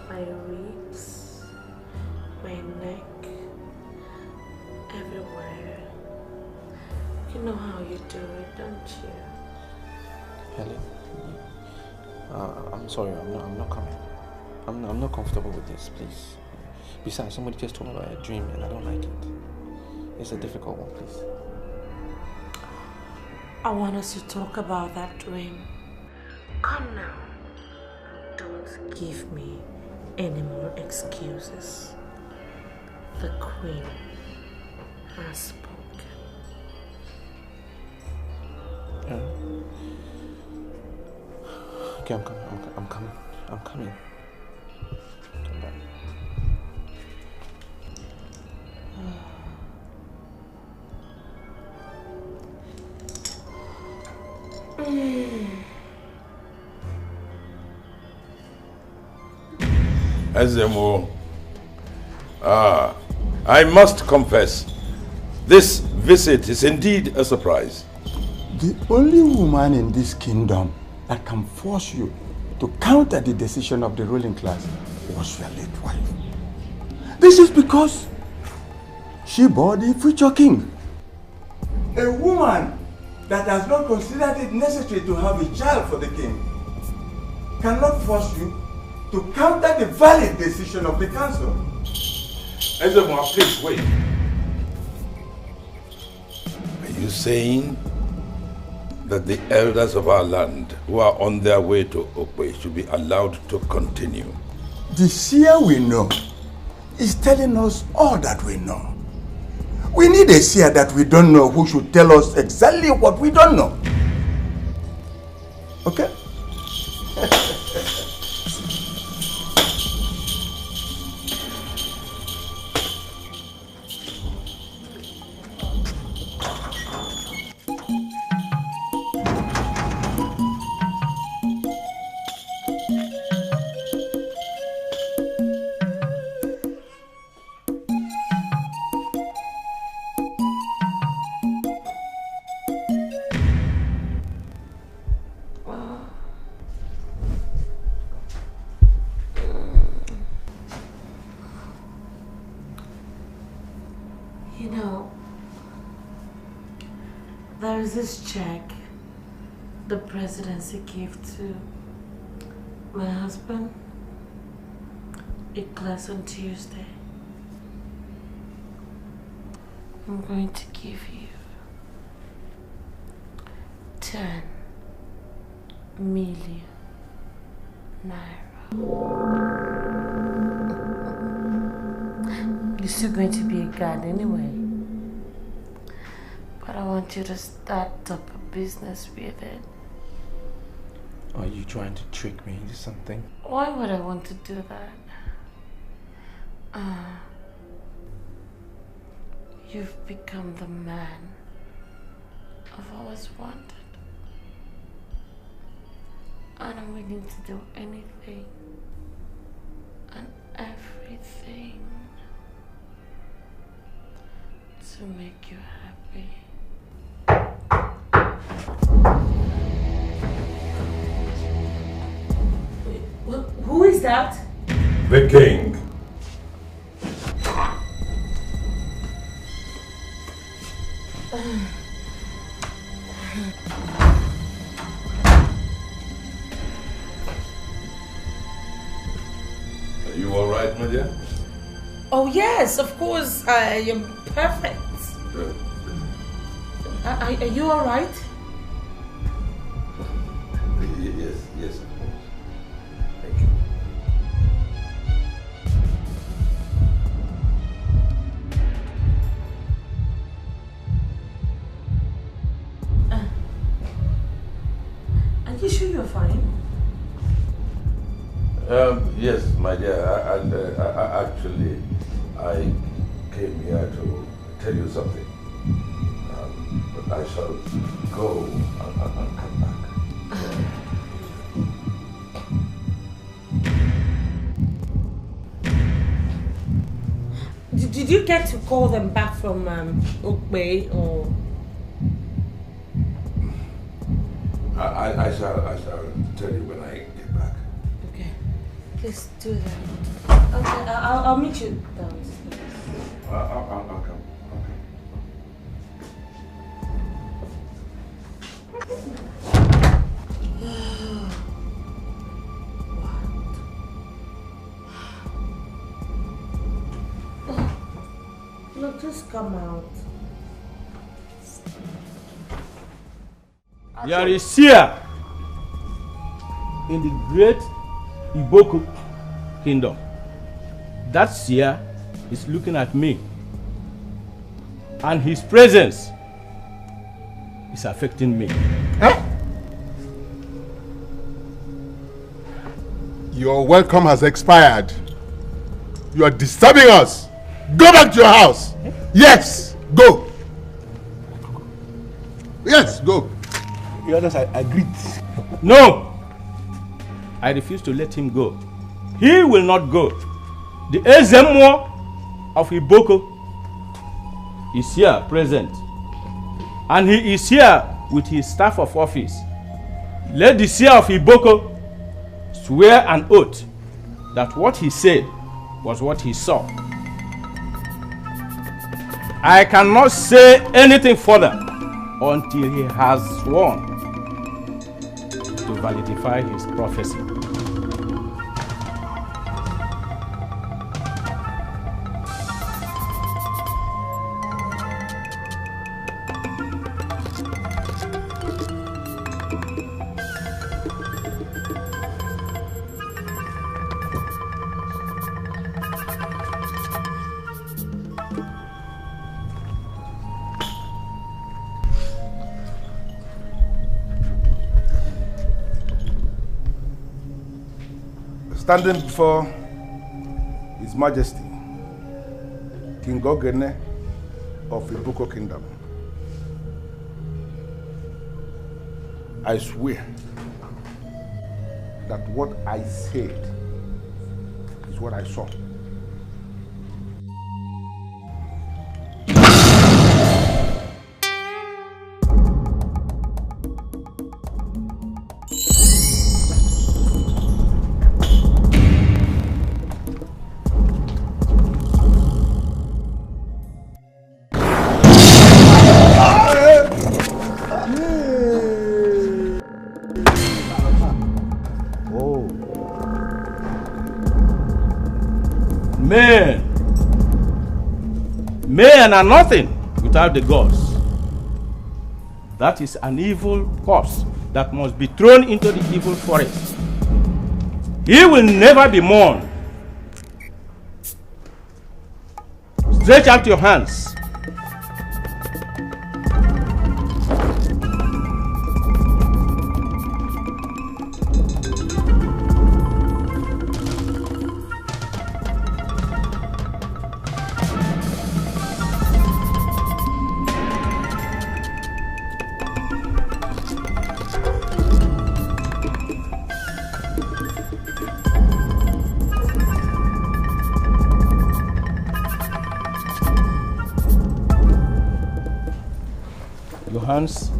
my ribs, my neck, everywhere. You know how you do it, don't you? Helen, I'm sorry, I'm not coming. I'm not comfortable with this, please. Besides, somebody just told me about a dream and I don't like it. It's a difficult one, please. I want us to talk about that dream. Come now. Don't give me any more excuses. The Queen has spoken. Okay, I'm coming. I'm coming. Come back. Ezemo. I must confess, this visit is indeed a surprise. The only woman in this kingdom that can force you to counter the decision of the ruling class was your late wife. This is because she bore the future king. A woman that has not considered it necessary to have a child for the king cannot force you to counter the valid decision of the council. Ezemo, please wait. Are you saying that the elders of our land who are on their way to Okwe should be allowed to continue? The seer we know is telling us all that we know. We need a seer that we don't know who should tell us exactly what we don't know. Okay? You know, there's this check the presidency gave to my husband. It clears on Tuesday. I'm going to give you 10 million naira. You're still going to be a guard anyway. But I want you to start up a business with it. Are you trying to trick me into something? Why would I want to do that? You've become the man I've always wanted. And I'm willing to do anything and everything to make you happy. Who is that? The king. Are you all right, my dear? Oh yes, of course. You're perfect. Are you all right? Yes, of course. Thank you. Are you sure you're fine? Yes, my dear. Actually, I came here to tell you something. But I shall go and come back. Did you get to call them back from Okbe or? I shall tell you when I get back. Okay, please do that. Okay, I'll meet you downstairs. I'll come. Look, just come out. There is Seer in the great Iboko kingdom. That Seer is looking at me, and his presence is affecting me. Your welcome has expired. You are disturbing us. Go back to your house. Yes, go. Yes, go. Your Honor, I agreed. No! I refuse to let him go. He will not go. The Ezemo of Iboko is here present. And he is here with his staff of office. Let the Seer of Iboko swear an oath that what he said was what he saw. I cannot say anything further until he has sworn to validify his prophecy. Standing before His Majesty, King Ogene of Iboko Kingdom, I swear that what I said is what I saw. Men are nothing without the gods. That is an evil corpse that must be thrown into the evil forest. He will never be mourned. Stretch out your hands. Hands.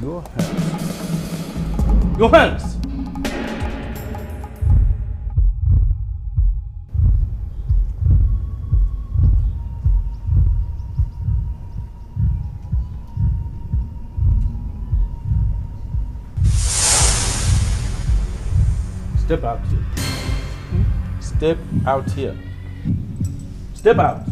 Your hands. Your hands. Step out here. Step out here. Step out.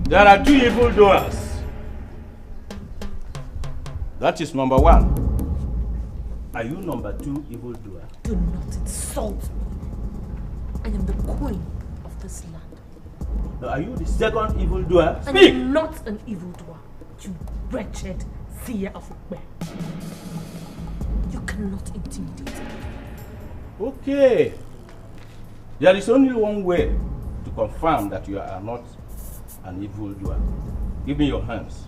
There are two evildoers. That is number one. Are you number two evildoer? Do not insult me. I am the queen of this land. Now, are you the second evildoer? I Speak! am not an evildoer, you wretched seer of Upe. You cannot intimidate me. Okay. There is only one way to confirm that you are not an evildoer. Give me your hands.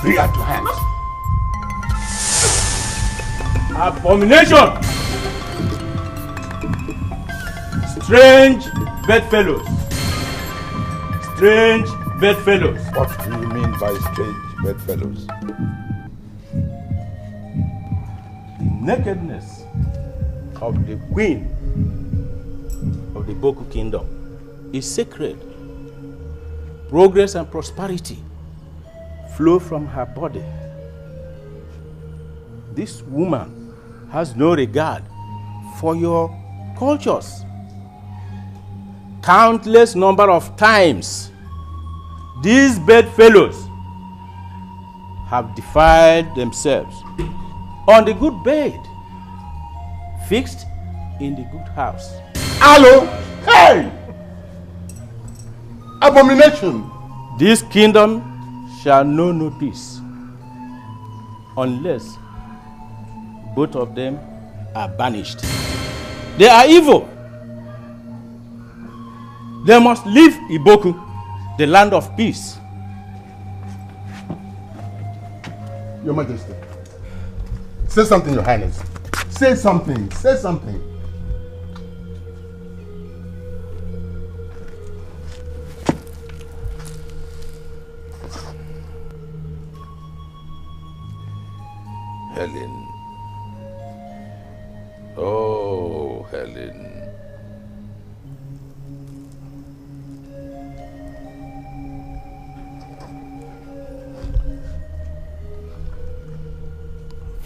Bring out your hands. Abomination! Strange bedfellows. Strange bedfellows. What do you mean by strange bedfellows? The nakedness of the queen of the Boku kingdom is sacred. Progress and prosperity flow from her body. This woman has no regard for your cultures. Countless number of times these bedfellows have defiled themselves on the good bed fixed in the good house. Hello? Hey! Abomination! This kingdom shall know no peace unless both of them are banished. They are evil. They must leave Iboku, the land of peace. Your Majesty, say something, Your Highness. Say something. Say something. Helen. Oh, Helen.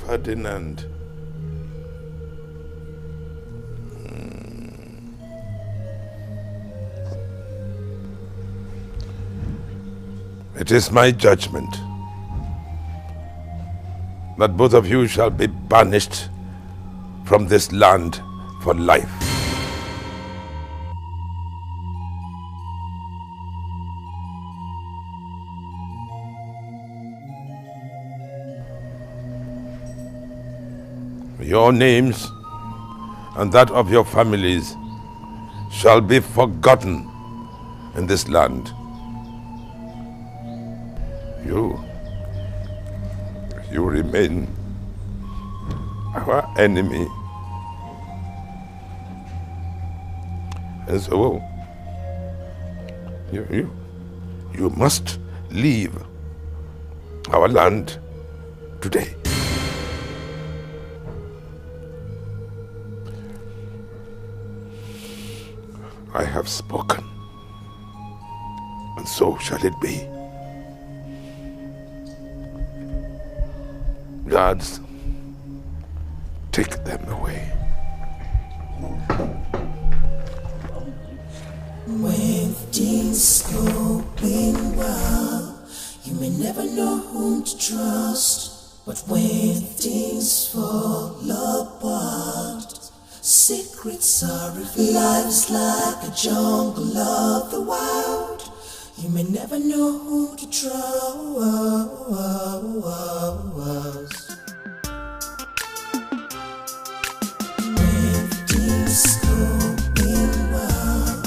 Ferdinand. It is my judgment that both of you shall be banished from this land for life. Your names and that of your families shall be forgotten in this land. You remain our enemy. And so you must leave our land today. I have spoken, and so shall it be. Guards, take them away. When things going well, you may never know whom to trust. But when things fall apart, secrets are revealed. Life's like a jungle of the wild. You may never know who to trust. When things going well,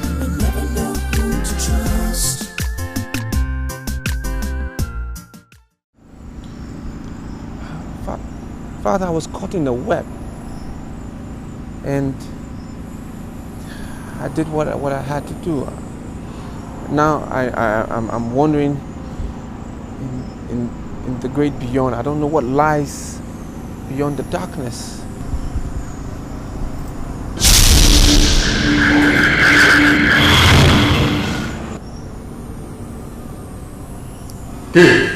you may never know who to trust. Father, I was caught in a web. And I did what I had to do. Now I'm wondering in the great beyond. I don't know what lies beyond the darkness. King,